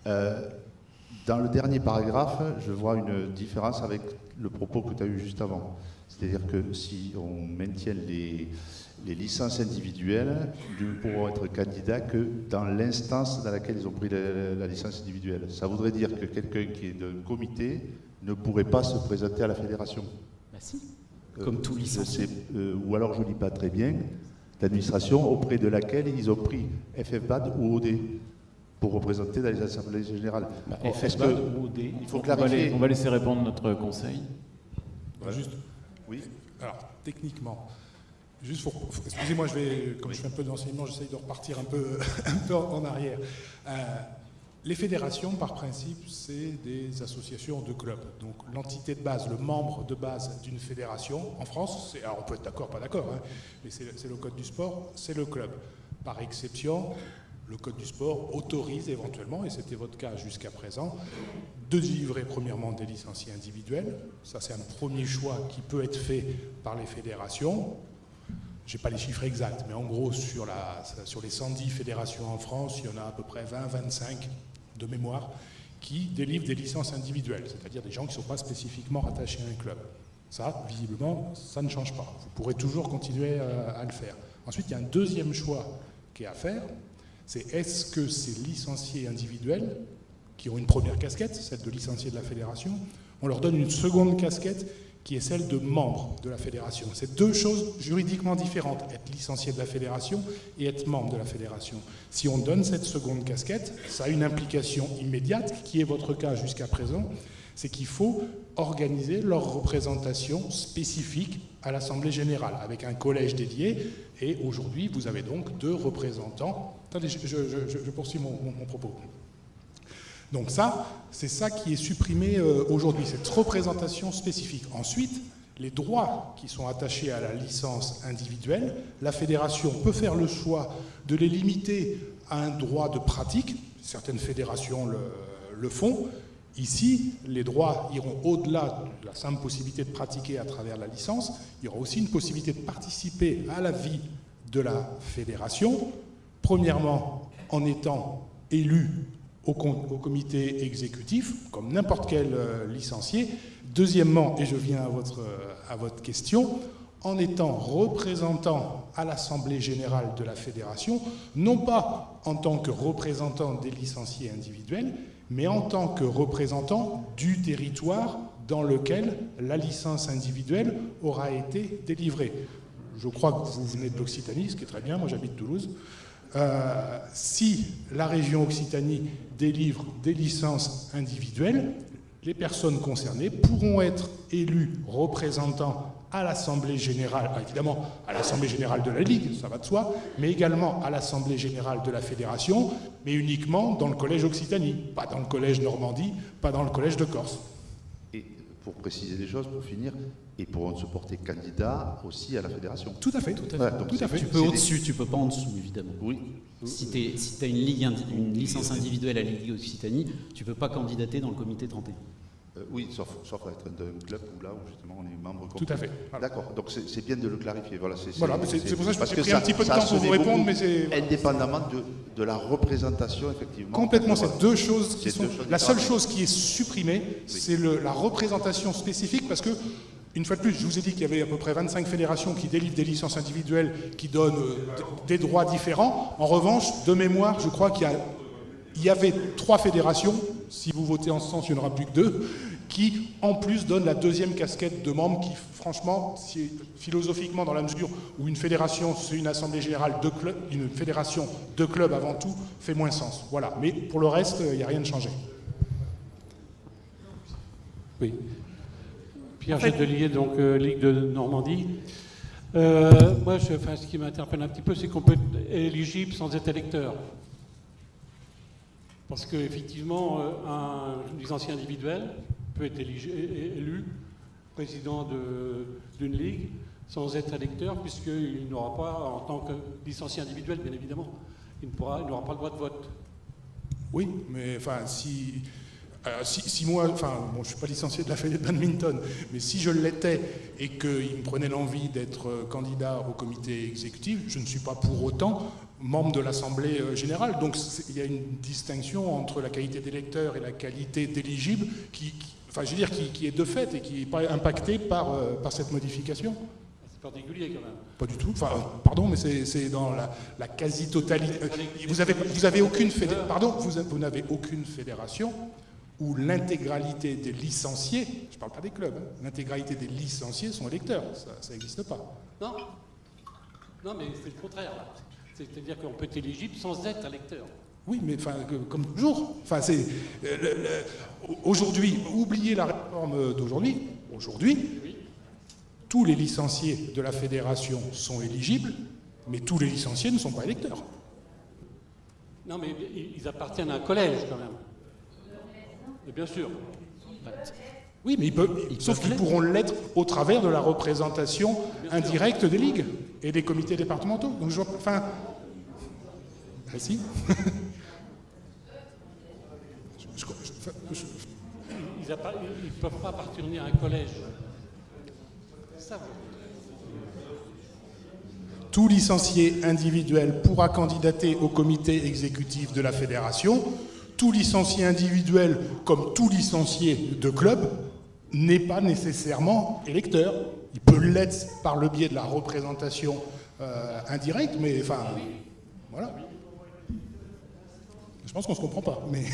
Dans le dernier paragraphe, je vois une différence avec le propos que tu as eu juste avant. C'est-à-dire que si on maintient les licences individuelles, nous ne pourrons être candidats que dans l'instance dans laquelle ils ont pris la licence individuelle. Ça voudrait dire que quelqu'un qui est d'un comité ne pourrait pas se présenter à la fédération. Bah si, comme tout licencié. Ou alors je ne lis pas très bien, l'administration auprès de laquelle ils ont pris FFBAD ou OD pour représenter dans les assemblées générales. Bah, FFBAD ou OD, il faut clarifier. On va laisser répondre notre conseil. Juste. Oui. Alors, techniquement, excusez-moi, comme je fais un peu d'enseignement, j'essaye de repartir un peu en arrière. Les fédérations, par principe, c'est des associations de clubs. Donc l'entité de base, le membre de base d'une fédération, en France, alors on peut être d'accord, pas d'accord, hein, mais c'est le code du sport, c'est le club. Par exception, le code du sport autorise éventuellement, et c'était votre cas jusqu'à présent, de délivrer premièrement des licenciés individuels. Ça, c'est un premier choix qui peut être fait par les fédérations. Je n'ai pas les chiffres exacts, mais en gros, sur les 110 fédérations en France, il y en a à peu près 20-25 de mémoire qui délivrent des licences individuelles, c'est-à-dire des gens qui ne sont pas spécifiquement rattachés à un club. Ça, visiblement, ça ne change pas. Vous pourrez toujours continuer à le faire. Ensuite, il y a un deuxième choix qui est à faire, c'est est-ce que ces licenciés individuels, qui ont une première casquette, celle de licenciés de la fédération, on leur donne une seconde casquette qui est celle de membre de la fédération. C'est deux choses juridiquement différentes, être licencié de la fédération et être membre de la fédération. Si on donne cette seconde casquette, ça a une implication immédiate, qui est votre cas jusqu'à présent, c'est qu'il faut organiser leur représentation spécifique à l'Assemblée générale, avec un collège dédié, et aujourd'hui, vous avez donc 2 représentants. Attendez, je poursuis mon propos. Donc ça, c'est ça qui est supprimé aujourd'hui, cette représentation spécifique. Ensuite, les droits qui sont attachés à la licence individuelle, la fédération peut faire le choix de les limiter à un droit de pratique. Certaines fédérations le font. Ici, les droits iront au-delà de la simple possibilité de pratiquer à travers la licence. Il y aura aussi une possibilité de participer à la vie de la fédération. Premièrement, en étant élu au comité exécutif, comme n'importe quel licencié. Deuxièmement, et je viens à votre question, en étant représentant à l'Assemblée générale de la fédération, non pas en tant que représentant des licenciés individuels, mais en tant que représentant du territoire dans lequel la licence individuelle aura été délivrée. Je crois que vous venez de l'Occitanie, ce qui est très bien, moi j'habite Toulouse. Si la région Occitanie délivre des licences individuelles, les personnes concernées pourront être élues représentants à l'Assemblée générale, évidemment à l'Assemblée générale de la Ligue, ça va de soi, mais également à l'Assemblée générale de la Fédération, mais uniquement dans le collège Occitanie, pas dans le collège Normandie, pas dans le collège de Corse. Et pour préciser les choses, pour finir, ils pourront se porter candidats aussi à la fédération. Tout à fait, tout à fait. Ouais, donc tout à fait. Tu peux au-dessus, tu peux pas en dessous, évidemment. Oui. Si tu as une licence individuelle à la Ligue Occitanie, tu peux pas candidater dans le comité 31. Oui, sauf à être d'un club où là où justement on est membre complet. Tout à fait. Voilà. D'accord, donc c'est bien de le clarifier. Voilà, c'est pour ça que parce j'ai pris un petit peu de temps pour vous répondre, mais c'est... Indépendamment de la représentation, effectivement. Complètement, c'est deux choses qui sont... La seule différentes. chose qui est supprimée, c'est la représentation spécifique, parce que, une fois de plus, je vous ai dit qu'il y avait à peu près 25 fédérations qui délivrent des licences individuelles qui donnent des droits différents. En revanche, de mémoire, je crois qu'il y avait 3 fédérations, si vous votez en ce sens, il n'y en aura plus que 2, qui en plus donnent la deuxième casquette de membres qui, franchement, philosophiquement, dans la mesure où une fédération, c'est une assemblée générale de clubs, une fédération de clubs avant tout, fait moins sens. Voilà. Mais pour le reste, il n'y a rien de changé. Oui. Pierre Gédelier, donc Ligue de Normandie. Moi, ce qui m'interpelle un petit peu, c'est qu'on peut être éligible sans être électeur. Parce qu'effectivement, un licencié individuel peut être élu président d'une ligue sans être électeur, puisqu'il n'aura pas, en tant que licencié individuel, bien évidemment, il n'aura pas le droit de vote. Oui, mais enfin, si moi, enfin, bon, je ne suis pas licencié de la Fédé de badminton, mais si je l'étais et qu'il me prenait l'envie d'être candidat au comité exécutif, je ne suis pas pour autant membre de l'Assemblée générale. Donc il y a une distinction entre la qualité d'électeur et la qualité d'éligible qui est de fait et qui n'est pas impactée par cette modification. C'est particulier quand même. Pas du tout. Enfin, pardon, mais c'est dans la quasi-totalité. Vous n'avez aucune fédération où l'intégralité des licenciés, je ne parle pas des clubs, hein, l'intégralité des licenciés sont électeurs. Ça n'existe pas. Non, mais c'est le contraire. Là. C'est-à-dire qu'on peut être éligible sans être électeur. Oui, mais enfin, comme toujours. Enfin, aujourd'hui, oubliez la réforme d'aujourd'hui. Aujourd'hui, tous les licenciés de la fédération sont éligibles, mais tous les licenciés ne sont pas électeurs. Non, mais ils appartiennent à un collège quand même. Et bien sûr. Oui, mais sauf qu'ils pourront l'être au travers de la représentation indirecte des ligues et des comités départementaux. Donc je vois, enfin, ben si. Ils ne peuvent pas appartenir à un collège. C'est ça. Tout licencié individuel pourra candidater au comité exécutif de la fédération. Tout licencié individuel, comme tout licencié de club, n'est pas nécessairement électeur. Il peut l'être par le biais de la représentation indirecte, mais enfin, voilà. Je pense qu'on ne se comprend pas, mais...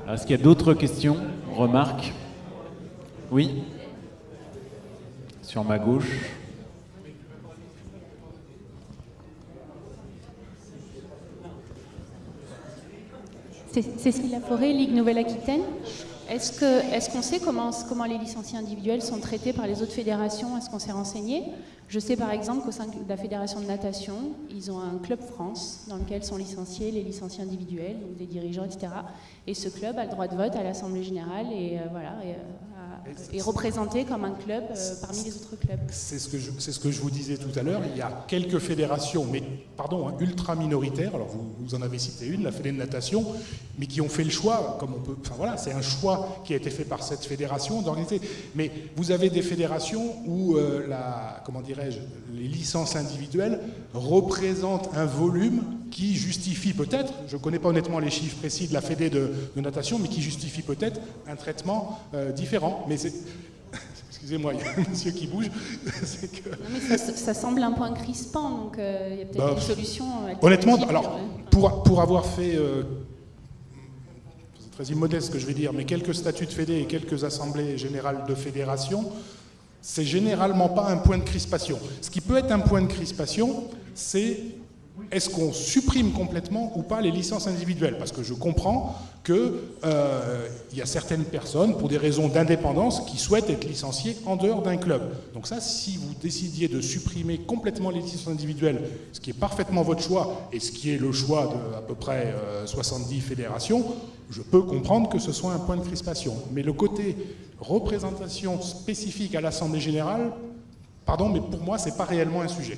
Est-ce qu'il y a d'autres questions, remarques? Oui? Sur ma gauche. Cécile Laforêt, Ligue Nouvelle-Aquitaine. Est-ce qu'on sait comment les licenciés individuels sont traités par les autres fédérations? Est-ce qu'on s'est renseigné? Je sais par exemple qu'au sein de la fédération de natation, ils ont un club France dans lequel sont licenciés les licenciés individuels, donc des dirigeants, etc. Et ce club a le droit de vote à l'Assemblée générale et est représenté comme un club parmi les autres clubs. C'est ce que je vous disais tout à l'heure. Il y a quelques fédérations, mais pardon, ultra minoritaires. Alors vous en avez cité une, la Fédé de natation, mais qui ont fait le choix, comme on peut. Enfin voilà, c'est un choix qui a été fait par cette fédération d'organiser. Mais vous avez des fédérations où les licences individuelles représentent un volume qui justifie peut-être, je ne connais pas honnêtement les chiffres précis de la Fédé de natation, mais qui justifie peut-être un traitement différent. Mais c'est... Excusez-moi, il y a un monsieur qui bouge. Que... Non, mais ça semble un point crispant, donc il y a peut-être une solution. Honnêtement, alors, pour avoir fait... c'est très immodeste ce que je vais dire, mais quelques statuts de Fédé et quelques assemblées générales de fédération, c'est généralement pas un point de crispation. Ce qui peut être un point de crispation, c'est est-ce qu'on supprime complètement ou pas les licences individuelles? Parce que je comprends qu'il y a certaines personnes, pour des raisons d'indépendance, qui souhaitent être licenciées en dehors d'un club. Donc ça, si vous décidiez de supprimer complètement les licences individuelles, ce qui est parfaitement votre choix, et ce qui est le choix de à peu près 70 fédérations, je peux comprendre que ce soit un point de crispation. Mais le côté représentation spécifique à l'Assemblée générale, pardon, mais pour moi, c'est pas réellement un sujet.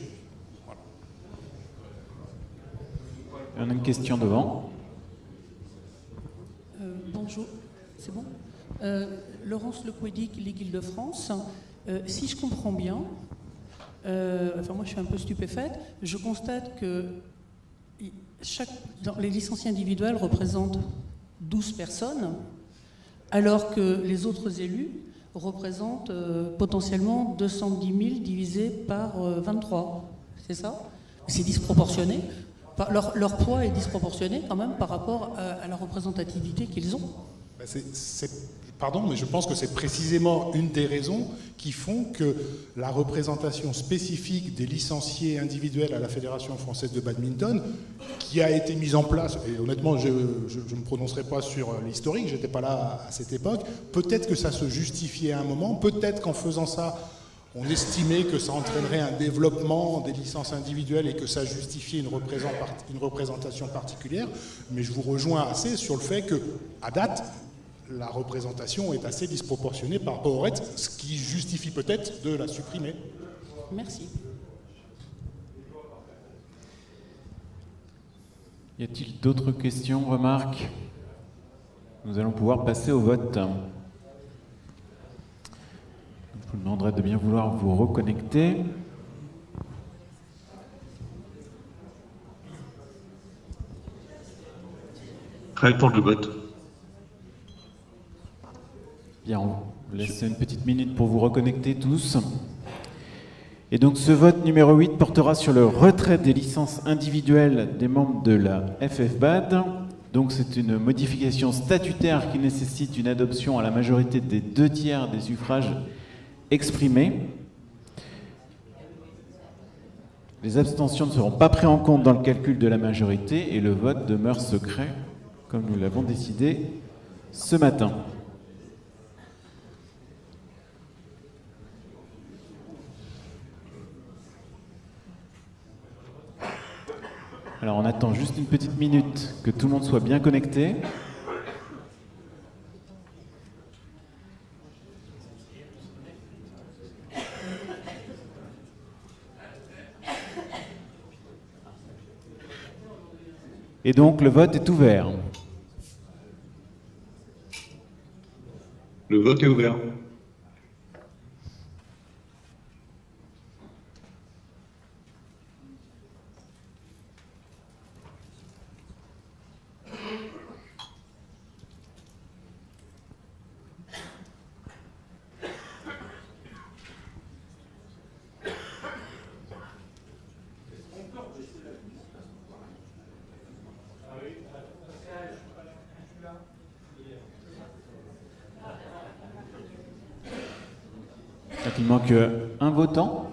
On a une question devant. Bonjour, c'est bon. Laurence Lequedic, Ligue Île-de-France. Si je comprends bien, moi je suis un peu stupéfaite, je constate que les licenciés individuels représentent 12 personnes, alors que les autres élus représentent potentiellement 210 000 divisé par 23. C'est ça? C'est disproportionné. Leur poids est disproportionné quand même par rapport à la représentativité qu'ils ont. Pardon, mais je pense que c'est précisément une des raisons qui font que la représentation spécifique des licenciés individuels à la Fédération française de badminton, qui a été mise en place, et honnêtement je ne me prononcerai pas sur l'historique, j'étais pas là à cette époque, peut-être que ça se justifiait à un moment, peut-être qu'en faisant ça, on estimait que ça entraînerait un développement des licences individuelles et que ça justifiait une représentation particulière, mais je vous rejoins assez sur le fait que, à date, la représentation est assez disproportionnée par rapport au reste, ce qui justifie peut-être de la supprimer. Merci. Y a-t-il d'autres questions, remarques? Nous allons pouvoir passer au vote. Je vous demanderai de bien vouloir vous reconnecter. Prêt pour le vote. Bien, on vous laisse une petite minute pour vous reconnecter tous. Et donc ce vote numéro 8 portera sur le retrait des licences individuelles des membres de la FFBAD Donc c'est une modification statutaire qui nécessite une adoption à la majorité des 2/3 des suffrages exprimés. Les abstentions ne seront pas prises en compte dans le calcul de la majorité et le vote demeure secret, comme nous l'avons décidé ce matin. Alors on attend juste une petite minute que tout le monde soit bien connecté. Et donc le vote est ouvert. Le vote est ouvert. Il manque un votant.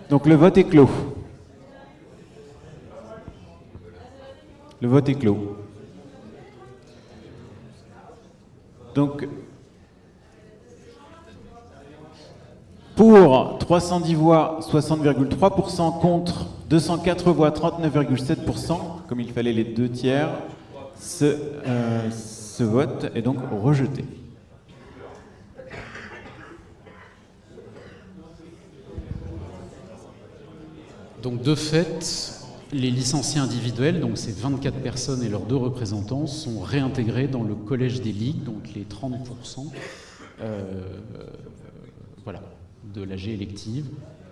Donc le vote est clos. Le vote est clos. Donc pour 310 voix, 60,3%, contre 204 voix, 39,7%, comme il fallait les 2/3, ce vote est donc rejeté. Donc de fait, les licenciés individuels, donc ces 24 personnes et leurs 2 représentants, sont réintégrés dans le collège des ligues, donc les 30% voilà, de l'AG élective.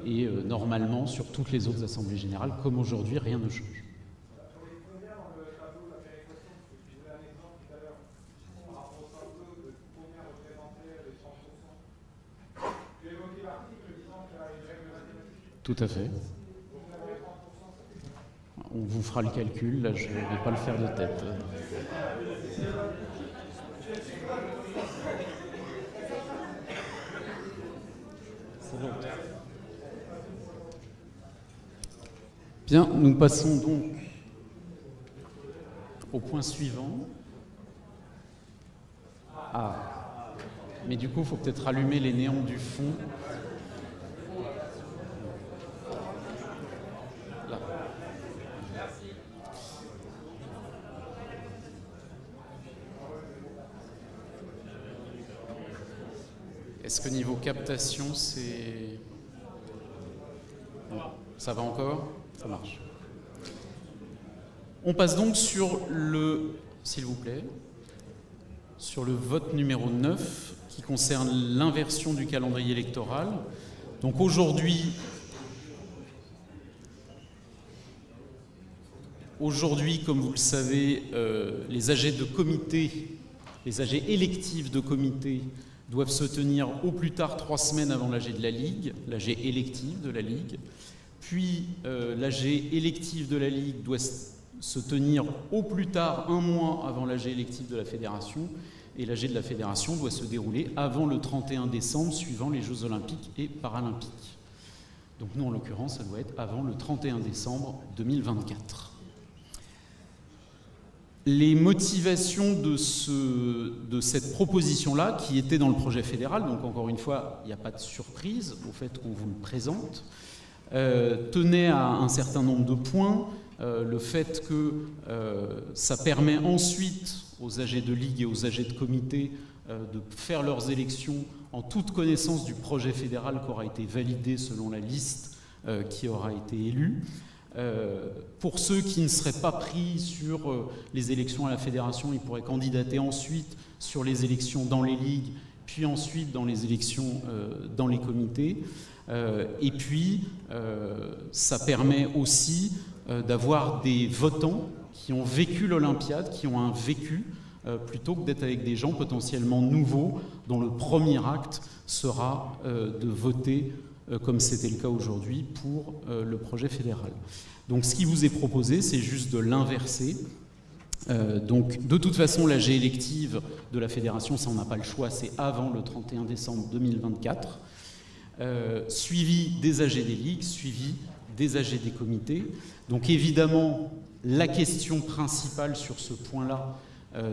Et normalement, sur toutes les autres assemblées générales, comme aujourd'hui, rien ne change. Tout à fait. On vous fera le calcul, là je ne vais pas le faire de tête. Bien, nous passons donc au point suivant. Ah, mais du coup, il faut peut-être rallumer les néons du fond. Là. Est-ce que niveau captation, c'est... Non, ça va encore ? Ça marche. On passe donc sur le, s'il vous plaît, sur le vote numéro 9 qui concerne l'inversion du calendrier électoral. Donc aujourd'hui, comme vous le savez, les AG de comité, les AG électives de comité doivent se tenir au plus tard 3 semaines avant l'AG de la Ligue, l'AG élective de la Ligue. Puis l'AG élective de la Ligue doit se tenir au plus tard 1 mois avant l'AG élective de la Fédération, et l'AG de la Fédération doit se dérouler avant le 31 décembre, suivant les Jeux Olympiques et Paralympiques. Donc nous, en l'occurrence, ça doit être avant le 31 décembre 2024. Les motivations de cette proposition-là, qui était dans le projet fédéral, donc encore une fois, il n'y a pas de surprise au fait qu'on vous le présente, tenait à un certain nombre de points. Le fait que ça permet ensuite aux AG de ligue et aux AG de comité de faire leurs élections en toute connaissance du projet fédéral qui aura été validé selon la liste qui aura été élue. Pour ceux qui ne seraient pas pris sur les élections à la fédération, ils pourraient candidater ensuite sur les élections dans les ligues, puis ensuite dans les élections dans les comités. Et puis, ça permet aussi d'avoir des votants qui ont vécu l'Olympiade, qui ont un vécu, plutôt que d'être avec des gens potentiellement nouveaux, dont le premier acte sera de voter comme c'était le cas aujourd'hui pour le projet fédéral. Donc ce qui vous est proposé, c'est juste de l'inverser. Donc de toute façon, l'AG élective de la fédération, ça on n'a pas le choix, c'est avant le 31 décembre 2024, suivi des AG des ligues, suivi des AG des comités. Donc évidemment, la question principale sur ce point-là,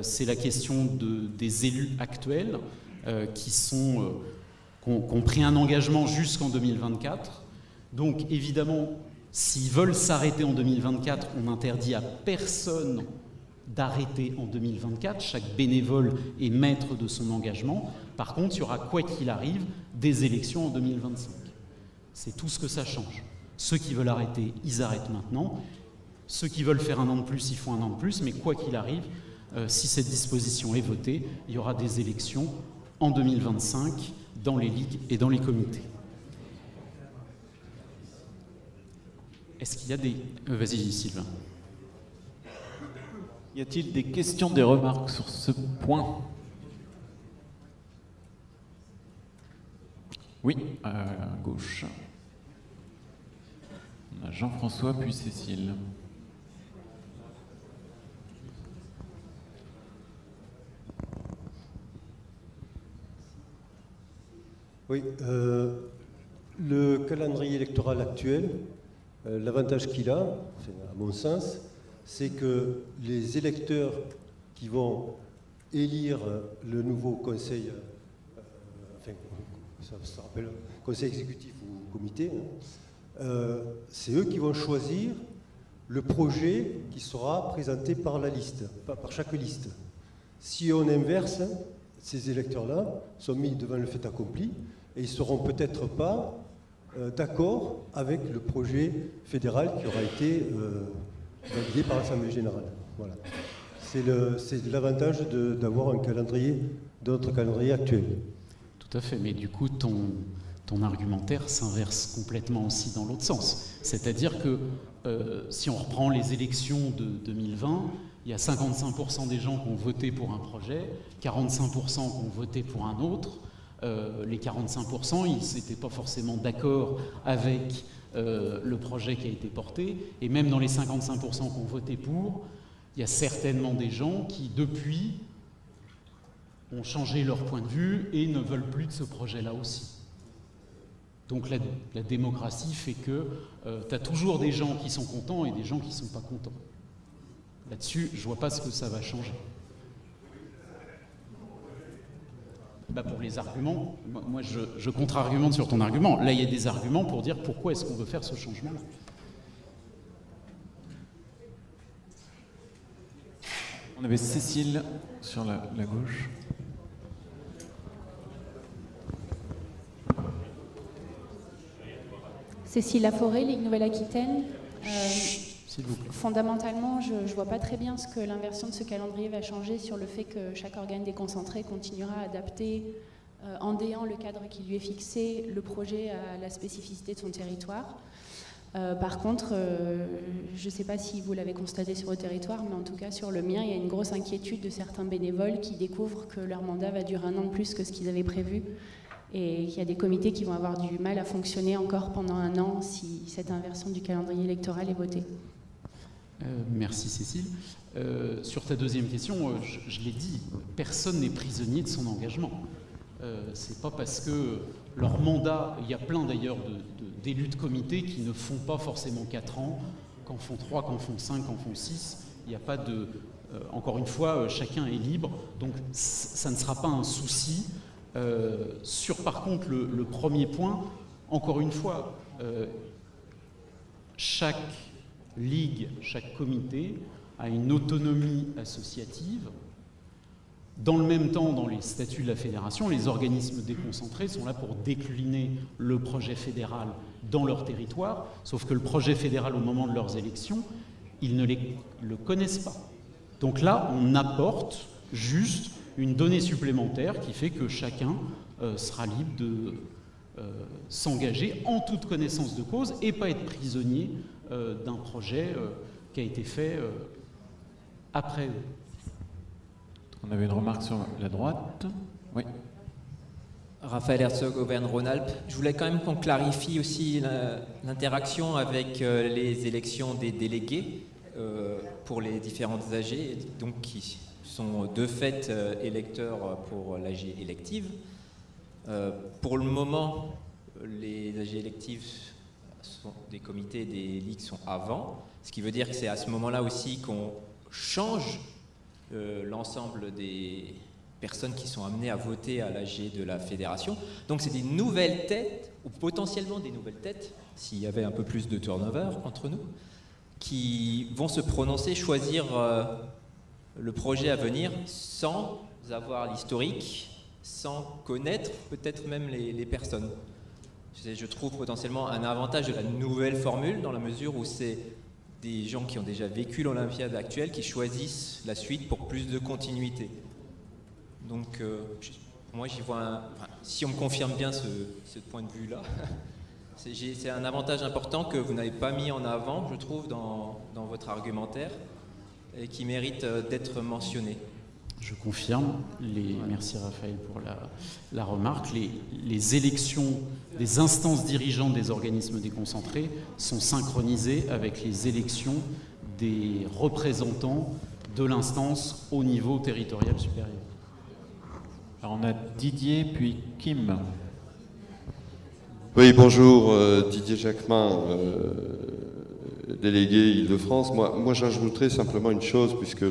c'est la question des élus actuels qui ont pris un engagement jusqu'en 2024. Donc évidemment, s'ils veulent s'arrêter en 2024, on n'interdit à personne d'arrêter en 2024. Chaque bénévole est maître de son engagement. Par contre, il y aura, quoi qu'il arrive, des élections en 2025. C'est tout ce que ça change. Ceux qui veulent arrêter, ils arrêtent maintenant. Ceux qui veulent faire un an de plus, ils font un an de plus. Mais quoi qu'il arrive, si cette disposition est votée, il y aura des élections en 2025 dans les ligues et dans les comités. Est-ce qu'il y a des... Vas-y, Sylvain. Y a-t-il des questions, des remarques sur ce point? Oui, à gauche. On a Jean-François, puis Cécile. Oui, le calendrier électoral actuel, l'avantage qu'il a, à mon sens, c'est que les électeurs qui vont élire le nouveau conseil, ça se rappelle, conseil exécutif ou comité, c'est eux qui vont choisir le projet qui sera présenté par la liste, par chaque liste. Si on inverse, ces électeurs-là sont mis devant le fait accompli et ils ne seront peut-être pas d'accord avec le projet fédéral qui aura été validé par l'Assemblée générale. Voilà. C'est l'avantage d'avoir un calendrier, de notre calendrier actuel. Tout à fait, mais du coup, ton argumentaire s'inverse complètement aussi dans l'autre sens. C'est-à-dire que si on reprend les élections de 2020, il y a 55% des gens qui ont voté pour un projet, 45% qui ont voté pour un autre. Les 45%, ils n'étaient pas forcément d'accord avec le projet qui a été porté. Et même dans les 55% qui ont voté pour, il y a certainement des gens qui, depuis, ont changé leur point de vue et ne veulent plus de ce projet-là aussi. Donc la démocratie fait que tu as toujours des gens qui sont contents et des gens qui ne sont pas contents. Là-dessus, je ne vois pas ce que ça va changer. Bah pour les arguments, moi je contre-argumente sur ton argument. Là, il y a des arguments pour dire pourquoi est-ce qu'on veut faire ce changement-là. On avait Cécile sur la gauche. Cécile Laforêt, Ligue Nouvelle-Aquitaine. S'il vous plaît. Fondamentalement, je ne vois pas très bien ce que l'inversion de ce calendrier va changer sur le fait que chaque organe déconcentré continuera à adapter en déant le cadre qui lui est fixé, le projet à la spécificité de son territoire. Par contre, je ne sais pas si vous l'avez constaté sur votre territoire, mais en tout cas sur le mien, il y a une grosse inquiétude de certains bénévoles qui découvrent que leur mandat va durer un an de plus que ce qu'ils avaient prévu. Et qu'il y a des comités qui vont avoir du mal à fonctionner encore pendant un an si cette inversion du calendrier électoral est votée. Merci Cécile. Sur ta deuxième question, je l'ai dit, personne n'est prisonnier de son engagement. C'est pas parce que leur mandat, il y a plein d'ailleurs d'élus de comités qui ne font pas forcément 4 ans, qu'en font 3, qu'en font 5, qu'en font 6. Il n'y a pas de... encore une fois, chacun est libre, donc ça ne sera pas un souci. Sur par contre le premier point, encore une fois, chaque ligue, chaque comité a une autonomie associative. Dans le même temps, dans les statuts de la fédération, les organismes déconcentrés sont là pour décliner le projet fédéral dans leur territoire, sauf que le projet fédéral, au moment de leurs élections, ils ne le connaissent pas. Donc là, on apporte juste une donnée supplémentaire qui fait que chacun sera libre de s'engager en toute connaissance de cause et pas être prisonnier d'un projet qui a été fait après eux. On avait une remarque sur la droite. Oui. Raphaël Herzog, Auvergne-Rhône-Alpes. Je voulais quand même qu'on clarifie aussi l'interaction avec les élections des délégués pour les différentes AG, donc qui sont de fait électeurs pour l'AG élective. Pour le moment, les AG électives des comités des ligues sont avant, ce qui veut dire que c'est à ce moment-là aussi qu'on change l'ensemble des personnes qui sont amenées à voter à l'AG de la fédération. Donc c'est des nouvelles têtes, ou potentiellement des nouvelles têtes, s'il y avait un peu plus de turnover entre nous, qui vont se prononcer, choisir le projet à venir sans avoir l'historique, sans connaître peut-être même les personnes. Je trouve potentiellement un avantage de la nouvelle formule dans la mesure où c'est des gens qui ont déjà vécu l'Olympiade actuelle qui choisissent la suite pour plus de continuité. Donc moi j'y vois si on me confirme bien ce point de vue-là, c'est un avantage important que vous n'avez pas mis en avant, je trouve, dans votre argumentaire et qui mérite d'être mentionné. Je confirme, merci Raphaël pour la remarque, les élections des instances dirigeantes des organismes déconcentrés sont synchronisées avec les élections des représentants de l'instance au niveau territorial supérieur. Alors on a Didier puis Kim. Oui, bonjour, Didier Jacquemin, délégué Île-de-France. Moi j'ajouterais simplement une chose, puisque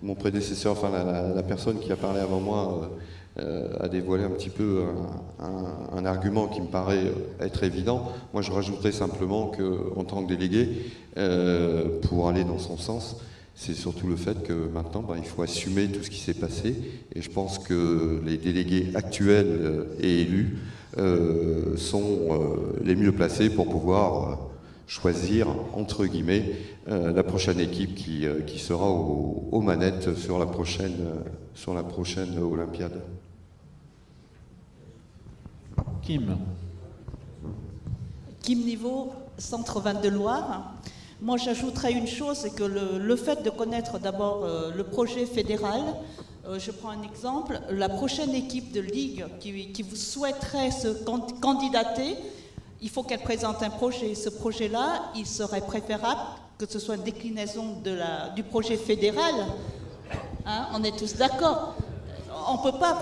mon prédécesseur, enfin la personne qui a parlé avant moi, a dévoilé un petit peu un argument qui me paraît être évident. Moi, je rajouterais simplement qu'en tant que délégué, pour aller dans son sens, c'est surtout le fait que maintenant, il faut assumer tout ce qui s'est passé. Et je pense que les délégués actuels et élus sont les mieux placés pour pouvoir choisir, entre guillemets, la prochaine équipe qui sera aux manettes sur la prochaine Olympiade. Kim. Kim Niveau, Centre 22 Loire. Moi, j'ajouterais une chose, c'est que le fait de connaître d'abord le projet fédéral, je prends un exemple, la prochaine équipe de ligue qui vous souhaiterait se candidater, il faut qu'elle présente un projet. Ce projet-là, il serait préférable que ce soit une déclinaison du projet fédéral. Hein, on est tous d'accord. On ne peut pas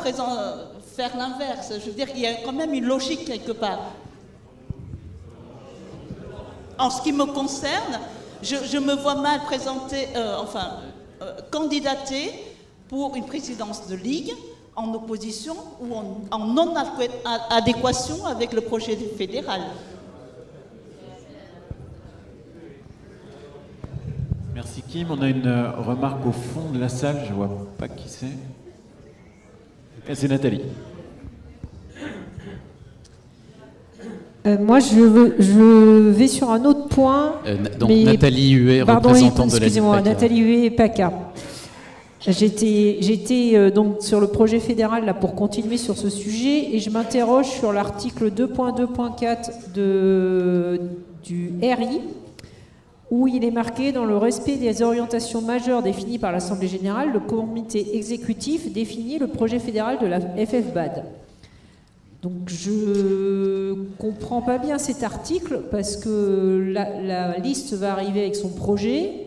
faire l'inverse. Je veux dire, il y a quand même une logique quelque part. En ce qui me concerne, je me vois mal candidater pour une présidence de ligue en opposition ou en non-adéquation avec le projet fédéral. Merci Kim. On a une remarque au fond de la salle, je ne vois pas qui c'est. C'est Nathalie. Moi, je vais sur un autre point. Donc Nathalie Huet, représentante de la excusez-moi, Nathalie Huet et PACA. J'étais donc sur le projet fédéral là, pour continuer sur ce sujet et je m'interroge sur l'article 2.2.4 du RI où il est marqué « Dans le respect des orientations majeures définies par l'Assemblée générale, le comité exécutif définit le projet fédéral de la FFBAD ». Donc je comprends pas bien cet article parce que la liste va arriver avec son projet.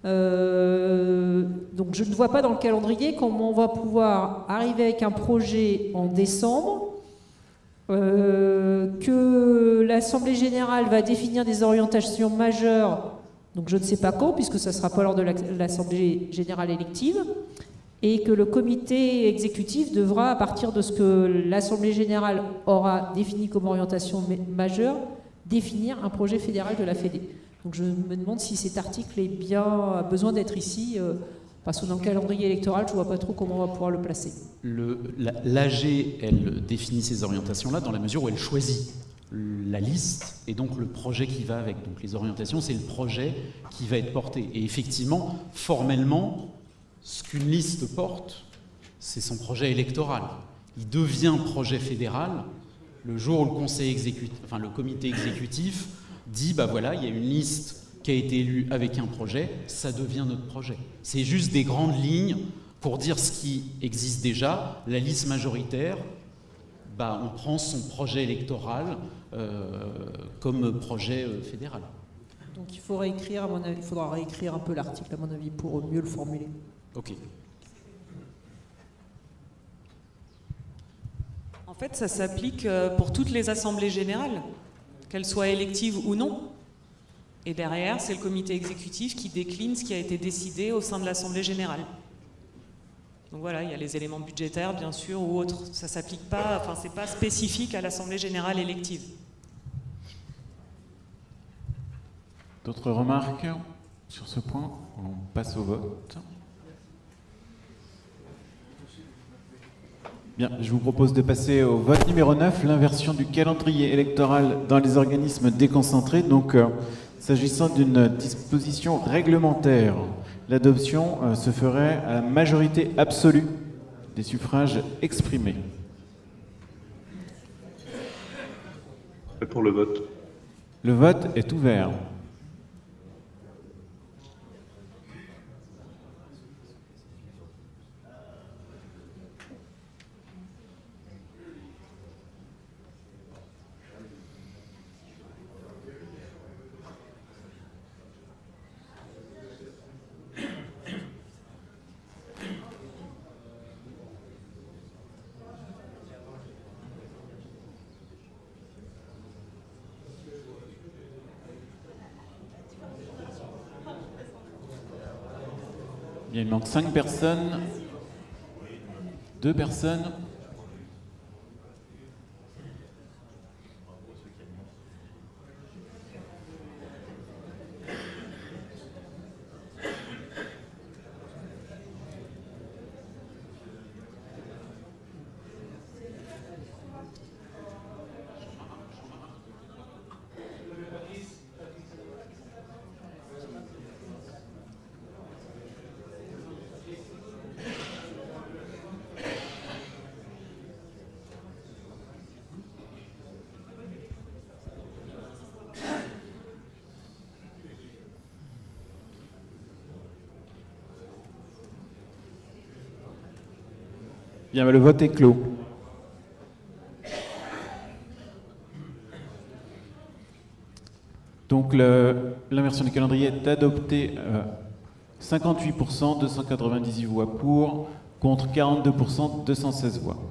Donc je ne vois pas dans le calendrier comment on va pouvoir arriver avec un projet en décembre, que l'Assemblée générale va définir des orientations majeures, donc je ne sais pas quand, puisque ça ne sera pas lors de l'Assemblée générale élective, et que le comité exécutif devra, à partir de ce que l'Assemblée générale aura défini comme orientation majeure, définir un projet fédéral de la Fédé. Donc je me demande si cet article a besoin d'être ici, parce que dans le calendrier électoral, je ne vois pas trop comment on va pouvoir le placer. L'AG, elle définit ces orientations-là dans la mesure où elle choisit la liste et donc le projet qui va avec. Donc les orientations, c'est le projet qui va être porté. Et effectivement, formellement, ce qu'une liste porte, c'est son projet électoral. Il devient projet fédéral le jour où le comité exécutif dit voilà, il y a une liste qui a été élue avec un projet, ça devient notre projet. C'est juste des grandes lignes pour dire ce qui existe déjà, la liste majoritaire, on prend son projet électoral comme projet fédéral. Donc il faut réécrire, à mon avis, il faudra réécrire un peu l'article, à mon avis, pour mieux le formuler. Ok. En fait, ça s'applique pour toutes les assemblées générales, qu'elles soient électives ou non. Et derrière, c'est le comité exécutif qui décline ce qui a été décidé au sein de l'Assemblée générale. Donc voilà, il y a les éléments budgétaires, bien sûr, ou autres. Ça s'applique pas, enfin, c'est pas spécifique à l'Assemblée générale élective. D'autres remarques sur ce point? On passe au vote. Bien, je vous propose de passer au vote numéro 9, l'inversion du calendrier électoral dans les organismes déconcentrés. Donc, s'agissant d'une disposition réglementaire, l'adoption se ferait à la majorité absolue des suffrages exprimés. Prêt pour le vote. Le vote est ouvert. Bien, il manque 5 personnes. 2 personnes. Bien, le vote est clos. Donc l'inversion du calendrier est adoptée 58%, 298 voix pour, contre 42%, 216 voix.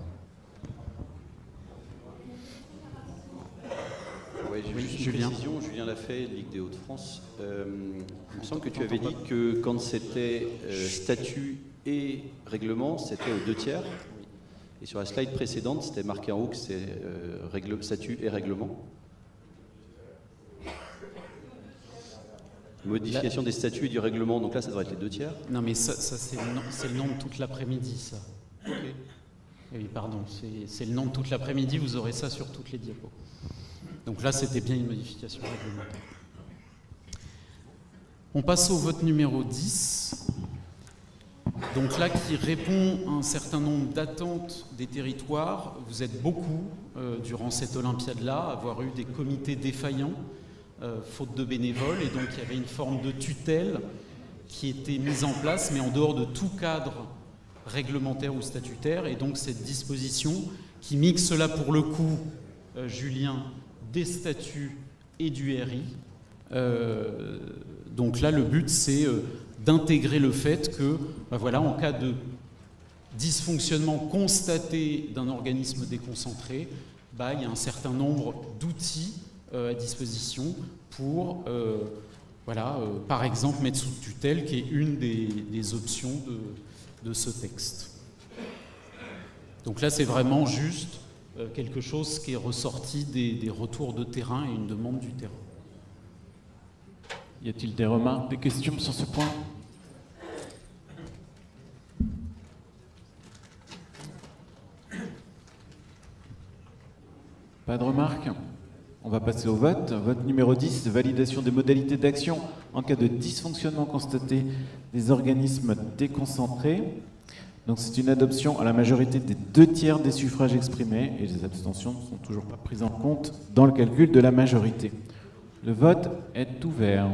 Ouais, j'ai juste une précision, Julien Lafay, Ligue des Hauts-de-France. Il me semble que tu avais dit que quand c'était statut et règlement, c'était aux 2 tiers. Et sur la slide précédente, c'était marqué en haut que c'est statut et règlement. Modification des statuts et du règlement, donc là, ça devrait être les 2 tiers. Non, mais ça c'est le nom de toute l'après-midi, ça. Okay. Oui, pardon, c'est le nom de toute l'après-midi, vous aurez ça sur toutes les diapos. Donc là, c'était bien une modification réglementaire. On passe au vote numéro 10. Donc là, qui répond à un certain nombre d'attentes des territoires. Vous êtes beaucoup, durant cette Olympiade-là, à avoir eu des comités défaillants, faute de bénévoles, et donc il y avait une forme de tutelle qui était mise en place, mais en dehors de tout cadre réglementaire ou statutaire, et donc cette disposition qui mixe là pour le coup, Julien, des statuts et du RI. Donc là, le but, c'est d'intégrer le fait que, voilà, en cas de dysfonctionnement constaté d'un organisme déconcentré, il y a un certain nombre d'outils à disposition pour, par exemple, mettre sous tutelle, qui est une des options de ce texte. Donc là, c'est vraiment juste quelque chose qui est ressorti des retours de terrain et une demande du terrain. Y a-t-il des remarques, des questions sur ce point? Pas de remarques? On va passer au vote. Vote numéro 10, validation des modalités d'action en cas de dysfonctionnement constaté des organismes déconcentrés. Donc c'est une adoption à la majorité des 2 tiers des suffrages exprimés et les abstentions ne sont toujours pas prises en compte dans le calcul de la majorité. Le vote est ouvert.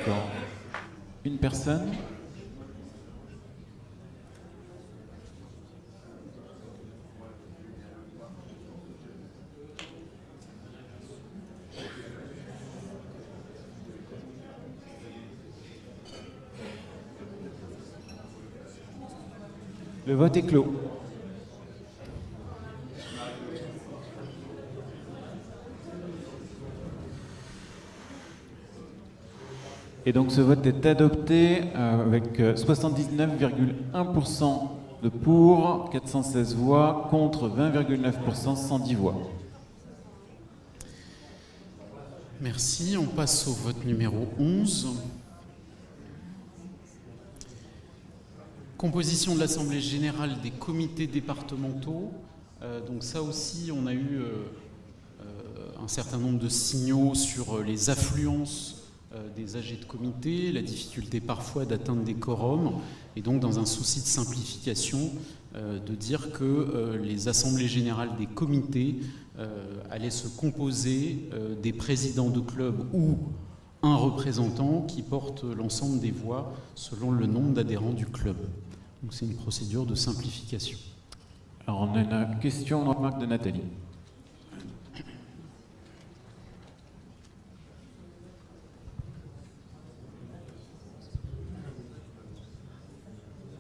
Encore une personne. Le vote est clos. Et donc ce vote est adopté avec 79,1% de pour, 416 voix, contre 20,9%, 110 voix. Merci. On passe au vote numéro 11. Composition de l'Assemblée générale des comités départementaux. Donc ça aussi, on a eu un certain nombre de signaux sur les affluences des AG de comité, la difficulté parfois d'atteindre des quorums, et donc dans un souci de simplification, de dire que les assemblées générales des comités allaient se composer des présidents de club ou un représentant qui porte l'ensemble des voix selon le nombre d'adhérents du club. Donc c'est une procédure de simplification. Alors on a une question, une remarque de Nathalie.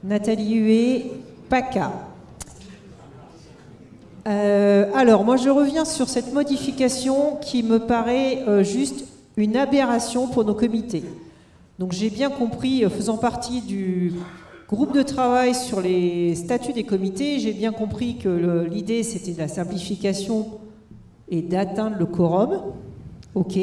Nathalie Huet, PACA. Alors, moi je reviens sur cette modification qui me paraît juste une aberration pour nos comités. Donc j'ai bien compris, faisant partie du groupe de travail sur les statuts des comités, j'ai bien compris que l'idée c'était de la simplification et d'atteindre le quorum. Ok.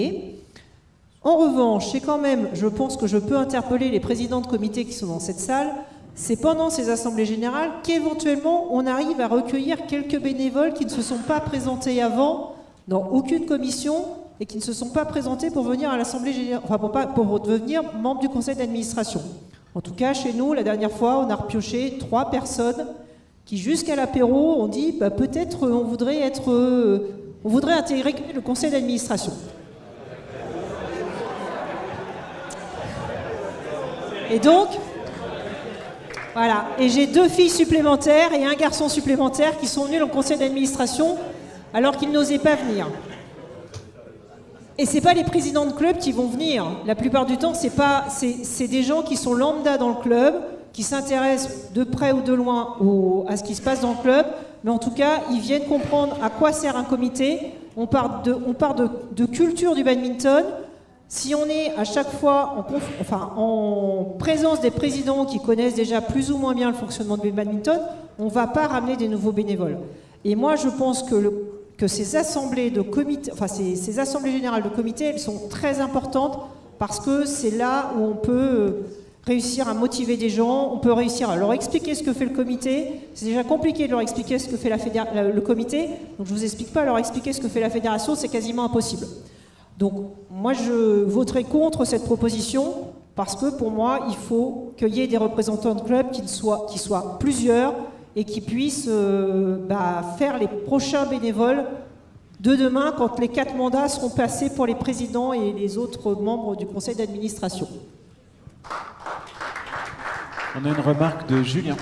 En revanche, c'est quand même, je pense que je peux interpeller les présidents de comités qui sont dans cette salle. C'est pendant ces assemblées générales qu'éventuellement on arrive à recueillir quelques bénévoles qui ne se sont pas présentés avant dans aucune commission et qui ne se sont pas présentés pour venir à l'assemblée générale, enfin pour devenir membre du conseil d'administration. En tout cas, chez nous, la dernière fois, on a repioché 3 personnes qui, jusqu'à l'apéro, ont dit bah, peut-être on voudrait intégrer le conseil d'administration. Et donc, voilà. Et j'ai 2 filles supplémentaires et un garçon supplémentaire qui sont venus dans le conseil d'administration alors qu'ils n'osaient pas venir. Et c'est pas les présidents de club qui vont venir. La plupart du temps, c'est des gens qui sont lambda dans le club, qui s'intéressent de près ou de loin à ce qui se passe dans le club. Mais en tout cas, ils viennent comprendre à quoi sert un comité. On part de culture du badminton. Si on est à chaque fois en présence des présidents qui connaissent déjà plus ou moins bien le fonctionnement du badminton, on ne va pas ramener des nouveaux bénévoles. Et moi, je pense que ces assemblées de comité, ces assemblées générales de comité, elles sont très importantes parce que c'est là où on peut réussir à motiver des gens, on peut réussir à leur expliquer ce que fait le comité. C'est déjà compliqué de leur expliquer ce que fait le comité, donc je ne vous explique pas, leur expliquer ce que fait la fédération, c'est quasiment impossible. Donc moi je voterai contre cette proposition parce que pour moi il faut qu'il y ait des représentants de club qui soient plusieurs et qui puissent faire les prochains bénévoles de demain quand les 4 mandats seront passés pour les présidents et les autres membres du conseil d'administration. On a une remarque de Julien.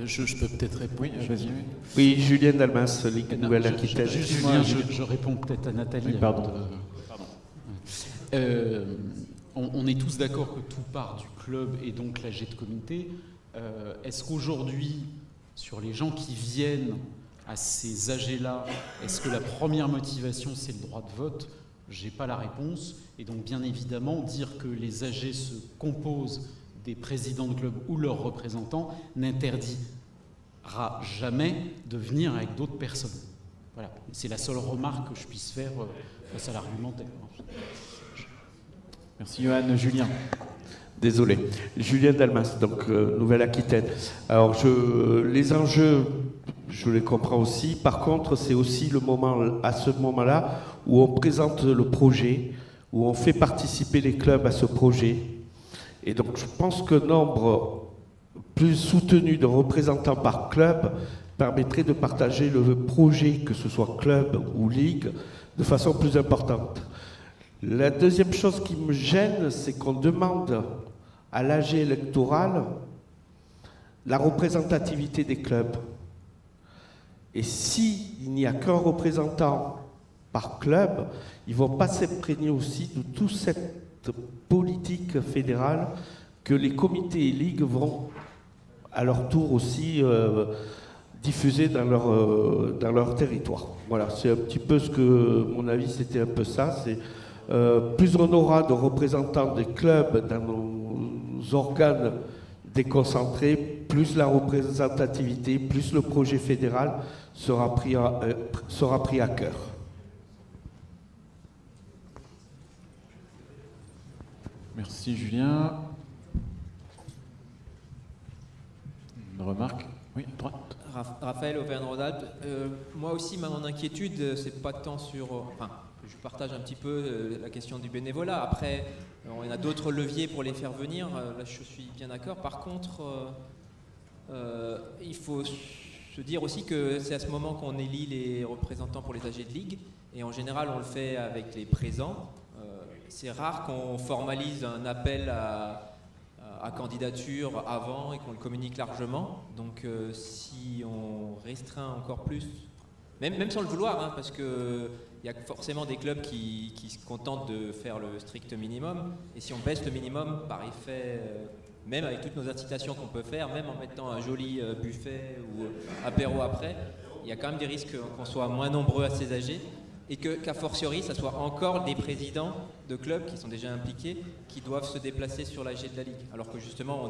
Je peux peut-être répondre. Oui, oui, Julien Dalmas, Ligue Nouvelle-Aquitaine. Julien, je réponds peut-être à Nathalie. Oui, pardon. On est tous d'accord que tout part du club et donc l'AG de comité. Est-ce qu'aujourd'hui, sur les gens qui viennent à ces AG-là, est-ce que la première motivation, c'est le droit de vote? Je n'ai pas la réponse. Et donc, bien évidemment, dire que les AG se composent des présidents de club ou leurs représentants n'interdira jamais de venir avec d'autres personnes. Voilà. C'est la seule remarque que je puisse faire face à l'argumentaire. Merci Johan. Julien. Désolé. Julien Dalmas, donc Nouvelle-Aquitaine. Alors, les enjeux, je les comprends aussi. Par contre, c'est aussi le moment, à ce moment-là, où on présente le projet, où on fait participer les clubs à ce projet. Et donc, je pense que nombre plus soutenu de représentants par club permettrait de partager le projet, que ce soit club ou ligue, de façon plus importante. La deuxième chose qui me gêne, c'est qu'on demande à l'AG électoral la représentativité des clubs. Et s'il n'y a qu'un représentant par club, ils ne vont pas s'imprégner aussi de toute cette politique fédérale que les comités et ligues vont à leur tour aussi diffuser dans leur territoire. Voilà, c'est un petit peu ce que, mon avis, c'était un peu ça. C'est plus on aura de représentants des clubs dans nos organes déconcentrés, plus la représentativité, plus le projet fédéral sera pris à cœur. Merci Julien. Une remarque? Oui, à droite. Raphaël, Auvergne-Rhône-Alpes. Moi aussi, mon inquiétude, c'est pas tant sur... Enfin, je partage un petit peu la question du bénévolat. Après, on a d'autres leviers pour les faire venir. Là, je suis bien d'accord. Par contre, il faut se dire aussi que c'est à ce moment qu'on élit les représentants pour les AG de ligue. Et en général, on le fait avec les présents. C'est rare qu'on formalise un appel à candidature avant et qu'on le communique largement. Donc si on restreint encore plus, même sans le vouloir, hein, parce qu'il y a forcément des clubs qui se contentent de faire le strict minimum. Et si on baisse le minimum, par effet, même avec toutes nos incitations qu'on peut faire, même en mettant un joli buffet ou apéro après, il y a quand même des risques qu'on soit moins nombreux à ces AG. Et qu'a fortiori, ça soit encore des présidents de clubs qui sont déjà impliqués, qui doivent se déplacer sur l'AG de la Ligue. Alors que justement,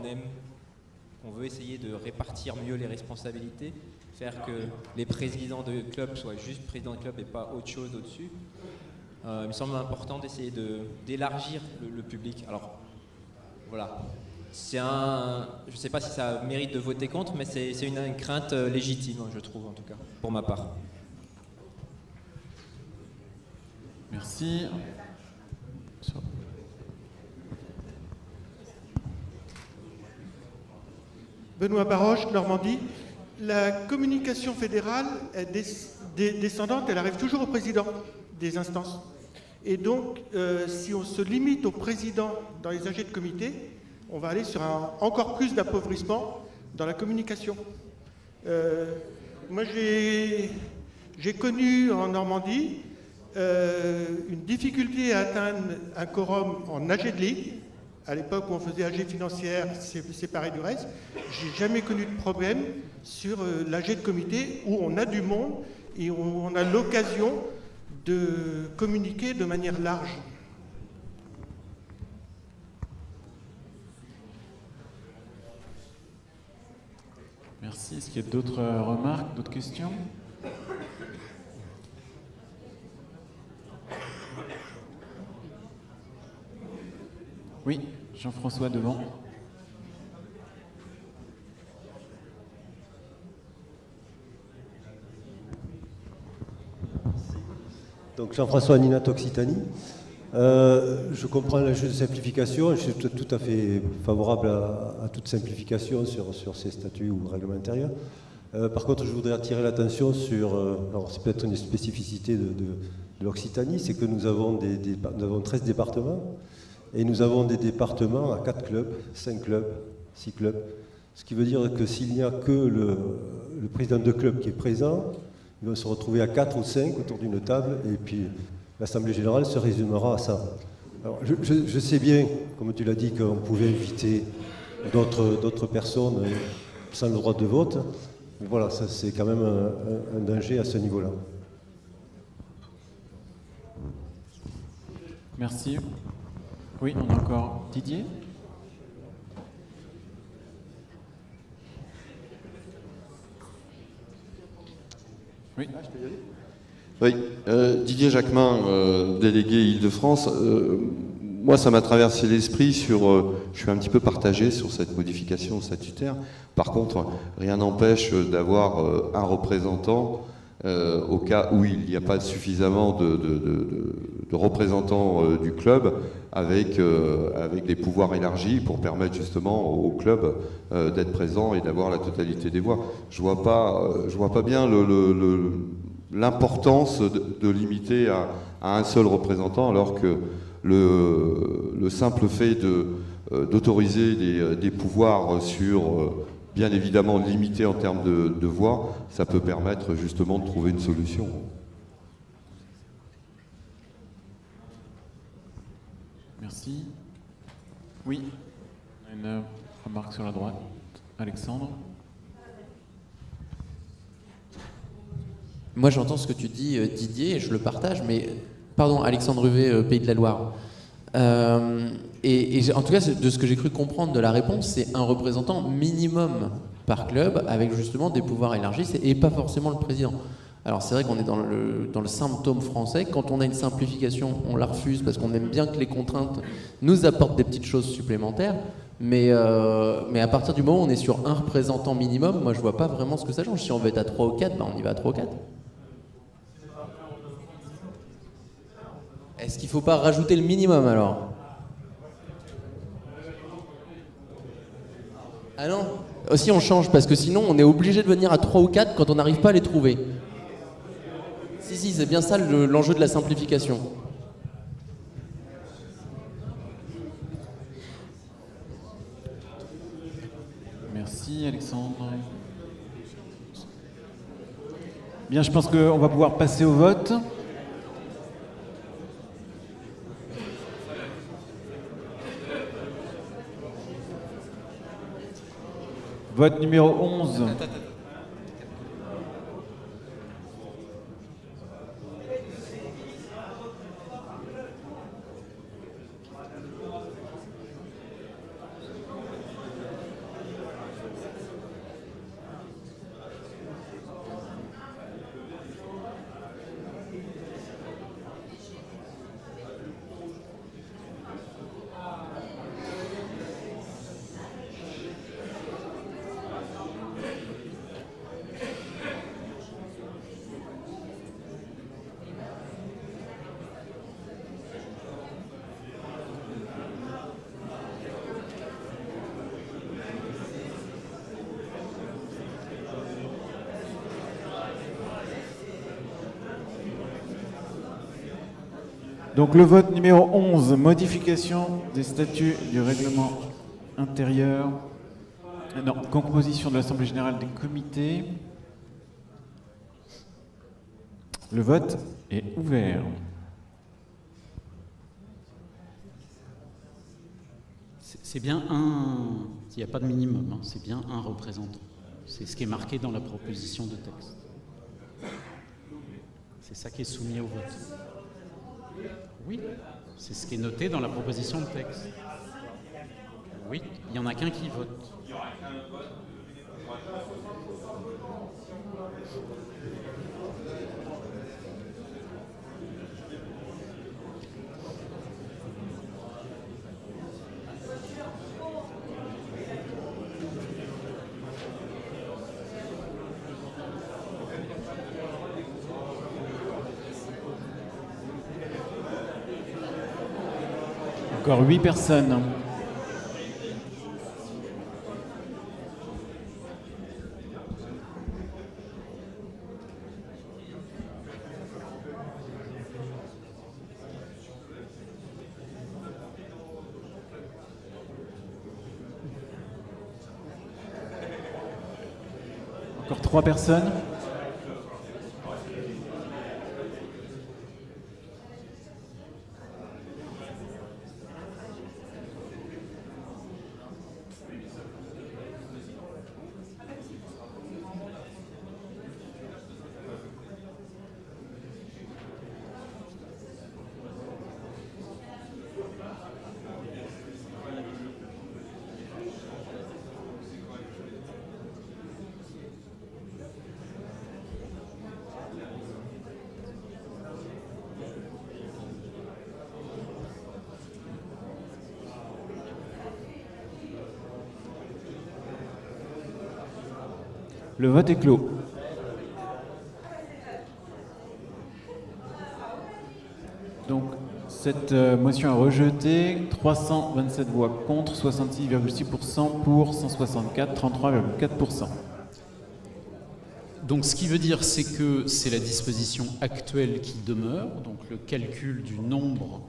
on veut essayer de répartir mieux les responsabilités, faire que les présidents de clubs soient juste présidents de clubs et pas autre chose au-dessus. Il me semble important d'essayer d'élargir le public. Alors, voilà. Je ne sais pas si ça mérite de voter contre, mais c'est une crainte légitime, je trouve, en tout cas, pour ma part. Merci. Benoît Baroche, Normandie. La communication fédérale est descendante, elle arrive toujours au président des instances. Et donc, si on se limite au président dans les AG de comité, on va aller sur encore plus d'appauvrissement dans la communication. Moi, j'ai connu en Normandie une difficulté à atteindre un quorum en AG de ligue. À l'époque où on faisait AG financière séparée du reste, j'ai jamais connu de problème sur l'AG de comité où on a du monde et où on a l'occasion de communiquer de manière large. Merci. Est-ce qu'il y a d'autres remarques, d'autres questions? Oui, Jean-François devant. Donc Jean-François Ninat Occitanie. Je comprends l'enjeu de simplification, je suis tout à fait favorable à toute simplification sur ces statuts ou règlements intérieurs. Par contre, je voudrais attirer l'attention sur, alors c'est peut-être une spécificité de l'Occitanie, c'est que nous avons 13 départements. Et nous avons des départements à 4 clubs, 5 clubs, 6 clubs. Ce qui veut dire que s'il n'y a que le président de club qui est présent, il va se retrouver à 4 ou 5 autour d'une table et puis l'Assemblée générale se résumera à ça. Alors, je sais bien, comme tu l'as dit, qu'on pouvait inviter d'autres personnes sans le droit de vote. Mais voilà, ça c'est quand même un danger à ce niveau-là. Merci. Oui, on a encore Didier. Oui. Oui, Didier Jacquemin, délégué Île-de-France. Moi, ça m'a traversé l'esprit sur... je suis un petit peu partagé sur cette modification statutaire. Par contre, rien n'empêche d'avoir un représentant au cas où il n'y a pas suffisamment de représentants du club avec des pouvoirs élargis pour permettre justement au club d'être présent et d'avoir la totalité des voix. Je vois pas bien l'importance de limiter à un seul représentant, alors que le simple fait d'autoriser des pouvoirs sur, bien évidemment limités en termes de voix, ça peut permettre justement de trouver une solution. Merci. Oui, on a une remarque sur la droite. Alexandre. Moi, j'entends ce que tu dis, Didier, et je le partage, mais... Pardon, Alexandre Huvet, Pays de la Loire. Et en tout cas, de ce que j'ai cru comprendre de la réponse, c'est un représentant minimum par club, avec justement des pouvoirs élargis, et pas forcément le président. Alors c'est vrai qu'on est dans le symptôme français. Quand on a une simplification, on la refuse, parce qu'on aime bien que les contraintes nous apportent des petites choses supplémentaires. Mais à partir du moment où on est sur un représentant minimum, moi je vois pas vraiment ce que ça change. Si on veut être à 3 ou 4, ben on y va à 3 ou 4. Est-ce qu'il ne faut pas rajouter le minimum alors? Ah non? Aussi on change, parce que sinon on est obligé de venir à 3 ou 4 quand on n'arrive pas à les trouver. Si, c'est bien ça l'enjeu de la simplification. Merci Alexandre. Bien, je pense qu'on va pouvoir passer au vote. Vote numéro 11. Donc le vote numéro 11, modification des statuts du règlement intérieur, non, composition de l'Assemblée générale des comités. Le vote est ouvert. C'est bien un... Il n'y a pas de minimum, hein, c'est bien un représentant. C'est ce qui est marqué dans la proposition de texte. C'est ça qui est soumis au vote. Oui, c'est ce qui est noté dans la proposition de texte. Oui, il n'y en a qu'un qui vote. Encore 8 personnes. Encore 3 personnes. Le vote est clos. Donc, cette motion est rejetée. 327 voix contre, 66,6% pour, 164, 33,4%. Donc ce qui veut dire, c'est que c'est la disposition actuelle qui demeure, donc le calcul du nombre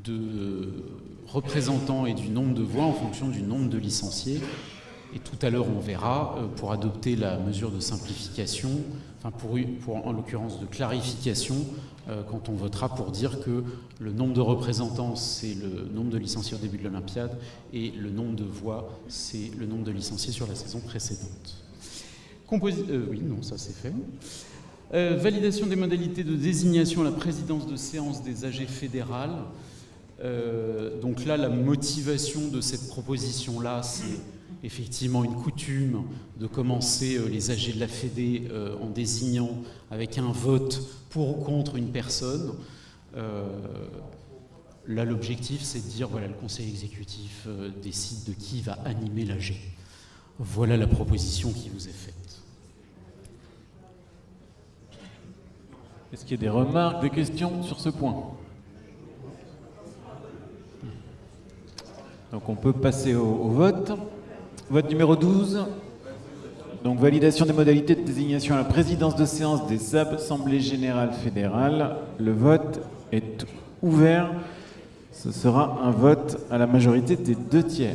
de représentants et du nombre de voix en fonction du nombre de licenciés. Et tout à l'heure, on verra, pour adopter la mesure de simplification, enfin pour en l'occurrence de clarification, quand on votera pour dire que le nombre de représentants, c'est le nombre de licenciés au début de l'Olympiade, et le nombre de voix, c'est le nombre de licenciés sur la saison précédente. Oui, non, ça c'est fait. Validation des modalités de désignation à la présidence de séance des AG fédérales. Donc là, la motivation de cette proposition-là, c'est effectivement une coutume de commencer les AG de la Fédé en désignant avec un vote pour ou contre une personne. Là, l'objectif, c'est de dire, voilà, le conseil exécutif décide de qui va animer l'AG. Voilà la proposition qui vous est faite. Est-ce qu'il y a des remarques, des questions sur ce point? Donc on peut passer au vote. Vote numéro 12. Donc validation des modalités de désignation à la présidence de séance des assemblées générales fédérales. Le vote est ouvert. Ce sera un vote à la majorité des 2/3.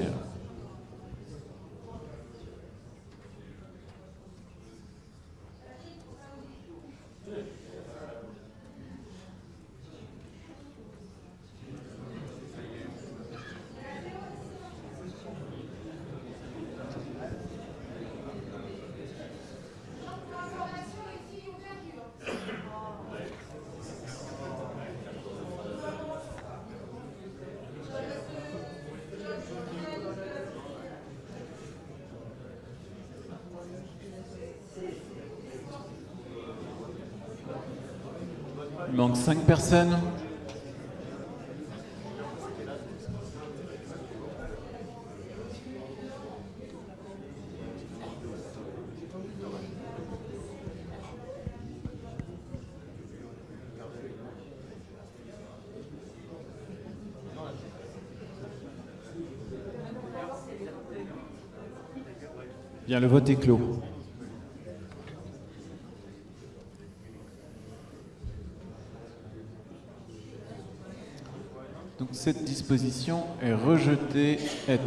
Il manque 5 personnes. Bien, le vote est clos. Donc cette disposition est rejetée. Est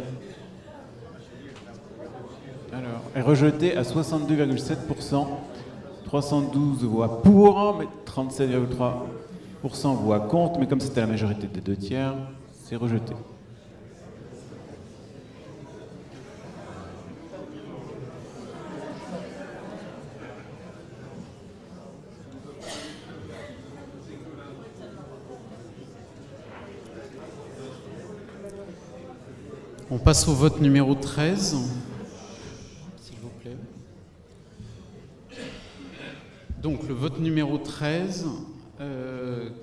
rejetée à 62,7%. 312 voix pour, mais 37,3% voix contre. Mais comme c'était la majorité des 2/3, c'est rejeté. On passe au vote numéro 13, s'il vous plaît. Donc le vote numéro 13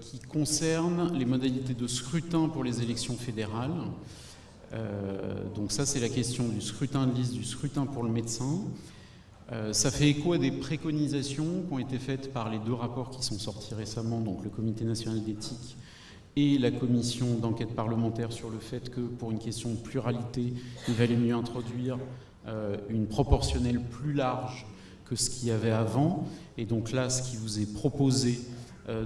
qui concerne les modalités de scrutin pour les élections fédérales. Donc ça, c'est la question du scrutin de liste, du scrutin pour le médecin. Ça fait écho à des préconisations qui ont été faites par les 2 rapports qui sont sortis récemment, donc le Comité national d'éthique et la commission d'enquête parlementaire sur le fait que pour une question de pluralité, il valait mieux introduire une proportionnelle plus large que ce qu'il y avait avant. Et donc là, ce qui vous est proposé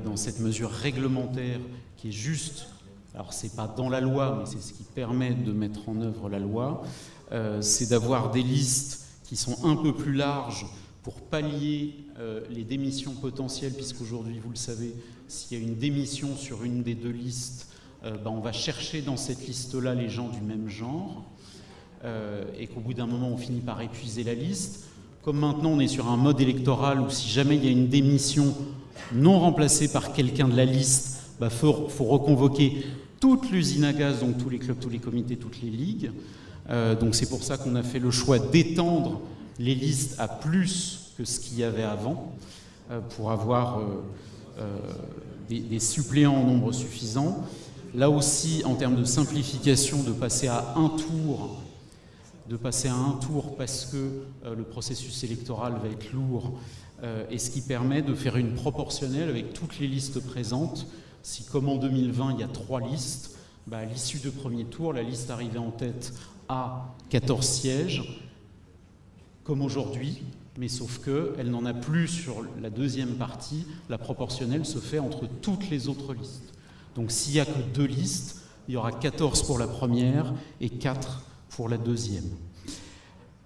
dans cette mesure réglementaire qui est juste, alors c'est pas dans la loi, mais c'est ce qui permet de mettre en œuvre la loi, c'est d'avoir des listes qui sont un peu plus larges pour pallier les démissions potentielles, puisqu'aujourd'hui, vous le savez, s'il y a une démission sur une des 2 listes, on va chercher dans cette liste-là les gens du même genre, et qu'au bout d'un moment, on finit par épuiser la liste. Comme maintenant, on est sur un mode électoral où si jamais il y a une démission non remplacée par quelqu'un de la liste, faut reconvoquer toute l'usine à gaz, donc tous les clubs, tous les comités, toutes les ligues. Donc c'est pour ça qu'on a fait le choix d'étendre les listes à plus que ce qu'il y avait avant, pour avoir des suppléants en nombre suffisant. Là aussi, en termes de simplification, de passer à un tour, parce que le processus électoral va être lourd, et ce qui permet de faire une proportionnelle avec toutes les listes présentes. Si, comme en 2020, il y a 3 listes, à l'issue du premier tour, la liste arrivée en tête a 14 sièges, comme aujourd'hui, Mais sauf qu'elle n'en a plus sur la deuxième partie, la proportionnelle se fait entre toutes les autres listes. Donc s'il n'y a que 2 listes, il y aura 14 pour la première et 4 pour la deuxième.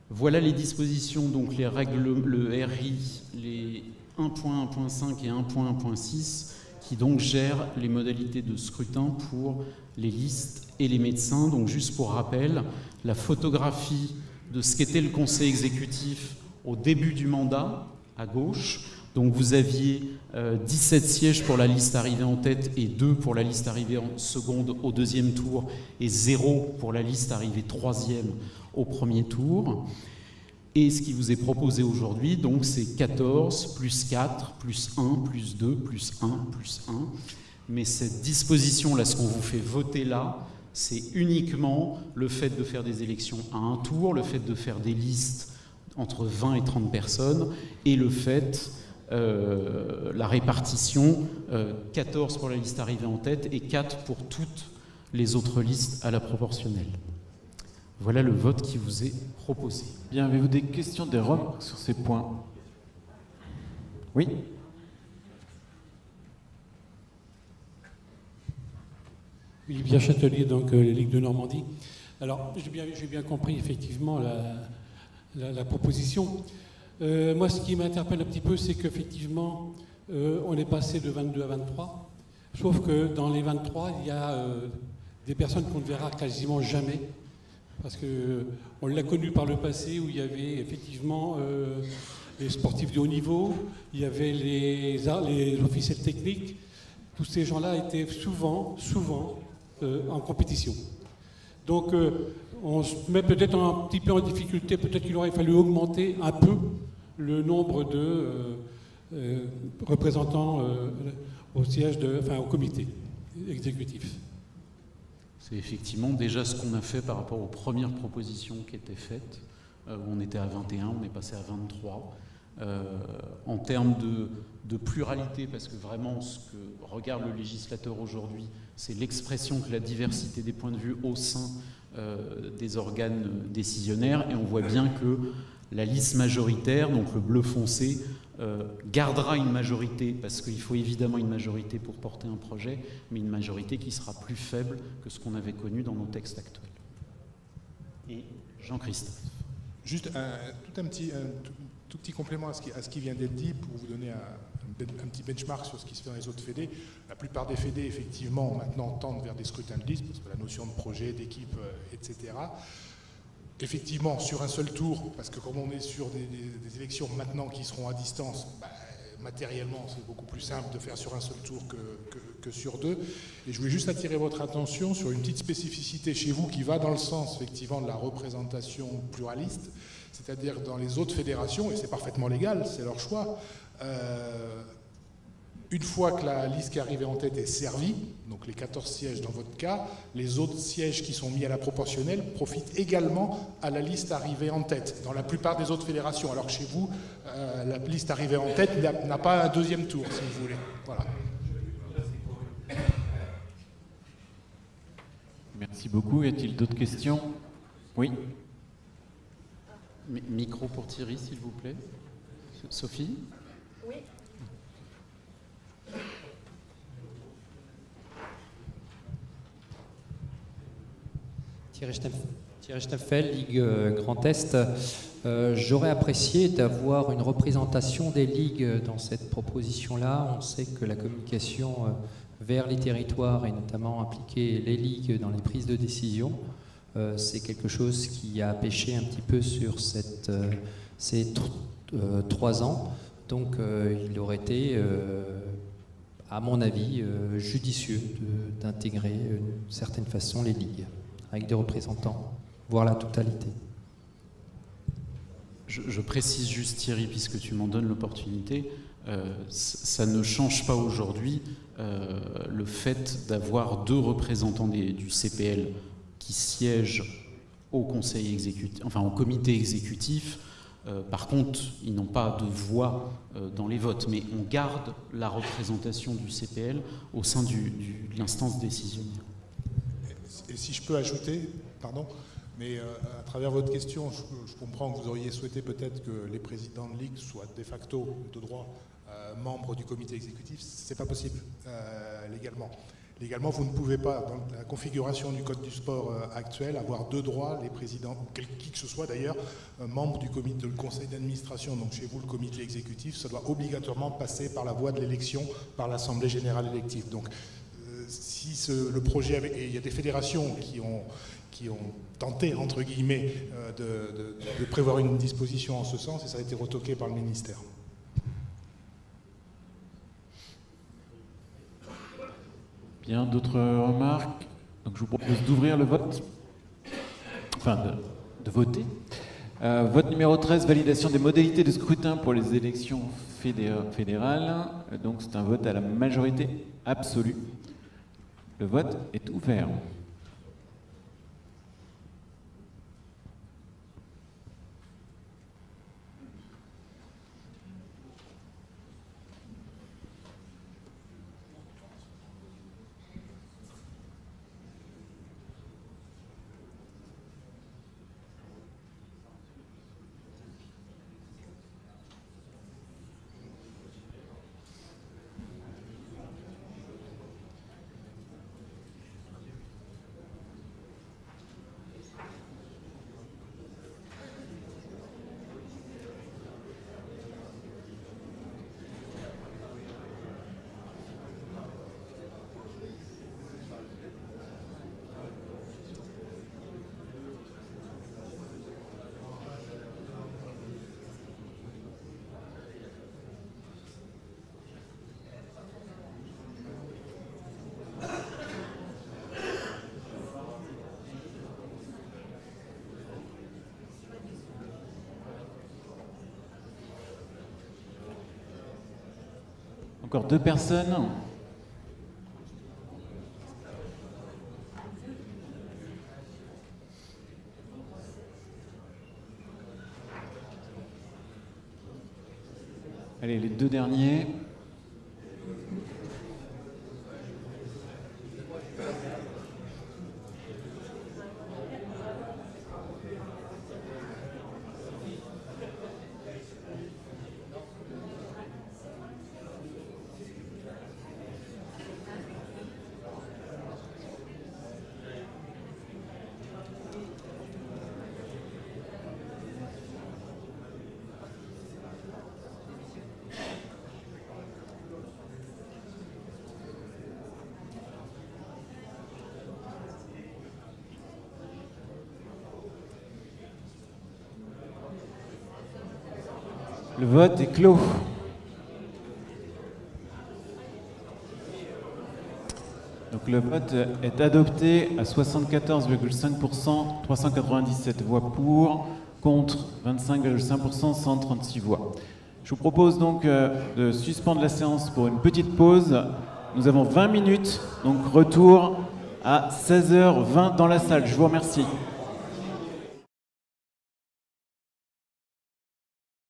Voilà les dispositions, donc les règles, le RI, les 1.1.5 et 1.1.6, qui donc gèrent les modalités de scrutin pour les listes et les médecins. Donc juste pour rappel, la photographie de ce qu'était le conseil exécutif au début du mandat, à gauche. Donc vous aviez 17 sièges pour la liste arrivée en tête et 2 pour la liste arrivée en seconde au deuxième tour et 0 pour la liste arrivée troisième au premier tour. Et ce qui vous est proposé aujourd'hui, donc c'est 14 plus 4 plus 1 plus 2 plus 1 plus 1. Mais cette disposition-là, ce qu'on vous fait voter là, c'est uniquement le fait de faire des élections à un tour, le fait de faire des listes entre 20 et 30 personnes, et le fait, la répartition, 14 pour la liste arrivée en tête et 4 pour toutes les autres listes à la proportionnelle. Voilà le vote qui vous est proposé. Bien, avez-vous des questions, des remarques sur ces points? Oui. Oui, Pierre Châtelier, donc les Ligues de Normandie. Alors, j'ai bien compris effectivement la proposition. Moi, ce qui m'interpelle un petit peu, c'est qu'effectivement, on est passé de 22 à 23, sauf que dans les 23, il y a des personnes qu'on ne verra quasiment jamais, parce qu'on l'a connu par le passé, où il y avait effectivement les sportifs de haut niveau, il y avait les officiels techniques. Tous ces gens-là étaient souvent en compétition. Donc, on se met peut-être un petit peu en difficulté, peut-être qu'il aurait fallu augmenter un peu le nombre de représentants au siège, au comité exécutif. C'est effectivement déjà ce qu'on a fait par rapport aux premières propositions qui étaient faites, où on était à 21, on est passé à 23. En termes de pluralité, parce que vraiment ce que regarde le législateur aujourd'hui, c'est l'expression de la diversité des points de vue au sein des organes décisionnaires, et on voit bien que la liste majoritaire, donc le bleu foncé, gardera une majorité, parce qu'il faut évidemment une majorité pour porter un projet, mais une majorité qui sera plus faible que ce qu'on avait connu dans nos textes actuels. Et Jean-Christophe. Juste tout petit complément à ce qui vient d'être dit, pour vous donner un petit benchmark sur ce qui se fait dans les autres fédés. La plupart des fédés, effectivement, maintenant tendent vers des scrutins de liste, parce que la notion de projet, d'équipe, etc. Effectivement, sur un seul tour, parce que comme on est sur des élections maintenant qui seront à distance, matériellement, c'est beaucoup plus simple de faire sur un seul tour que sur 2. Et je voulais juste attirer votre attention sur une petite spécificité chez vous qui va dans le sens, effectivement, de la représentation pluraliste, c'est-à-dire dans les autres fédérations, et c'est parfaitement légal, c'est leur choix, une fois que la liste qui est arrivée en tête est servie, donc les 14 sièges dans votre cas, les autres sièges qui sont mis à la proportionnelle profitent également à la liste arrivée en tête, dans la plupart des autres fédérations, alors que chez vous, la liste arrivée en tête n'a pas un deuxième tour, si vous voulez. Voilà. Merci beaucoup. Y a-t-il d'autres questions? Oui. Micro pour Thierry, s'il vous plaît. Sophie? Oui. Thierry Steffel, Ligue Grand Est. J'aurais apprécié d'avoir une représentation des ligues dans cette proposition-là. On sait que la communication vers les territoires et notamment impliquer les ligues dans les prises de décision, c'est quelque chose qui a pêché un petit peu sur ces 3 ans. Donc il aurait été, à mon avis, judicieux d'intégrer d'une certaine façon les ligues, avec des représentants, voire la totalité. Je précise juste, Thierry, puisque tu m'en donnes l'opportunité, ça ne change pas aujourd'hui le fait d'avoir 2 représentants du CPL qui siègent au conseil exécutif, enfin au comité exécutif. Par contre, ils n'ont pas de voix dans les votes, mais on garde la représentation du CPL au sein de l'instance décisionnaire. Et si je peux ajouter, pardon, Mais à travers votre question, je comprends que vous auriez souhaité peut-être que les présidents de ligue soient de facto, de droit, membres du comité exécutif. C'est pas possible légalement. Légalement, vous ne pouvez pas, dans la configuration du Code du sport actuel, avoir de droit les présidents, qui que ce soit d'ailleurs, membre du conseil d'administration, donc chez vous le comité exécutif, ça doit obligatoirement passer par la voie de l'élection par l'Assemblée générale élective. Donc si le projet avait, et il y a des fédérations qui ont tenté, entre guillemets, de prévoir une disposition en ce sens, et ça a été retoqué par le ministère. Bien, d'autres remarques? Donc je vous propose d'ouvrir le vote, enfin de voter. Vote numéro 13, validation des modalités de scrutin pour les élections fédérales. Donc c'est un vote à la majorité absolue. Le vote est ouvert. Encore 2 personnes. Allez, les 2 derniers. Le vote est clos. Donc le vote est adopté à 74,5%, 397 voix pour, contre 25,5%, 136 voix. Je vous propose donc de suspendre la séance pour une petite pause. Nous avons 20 minutes, donc retour à 16h20 dans la salle. Je vous remercie.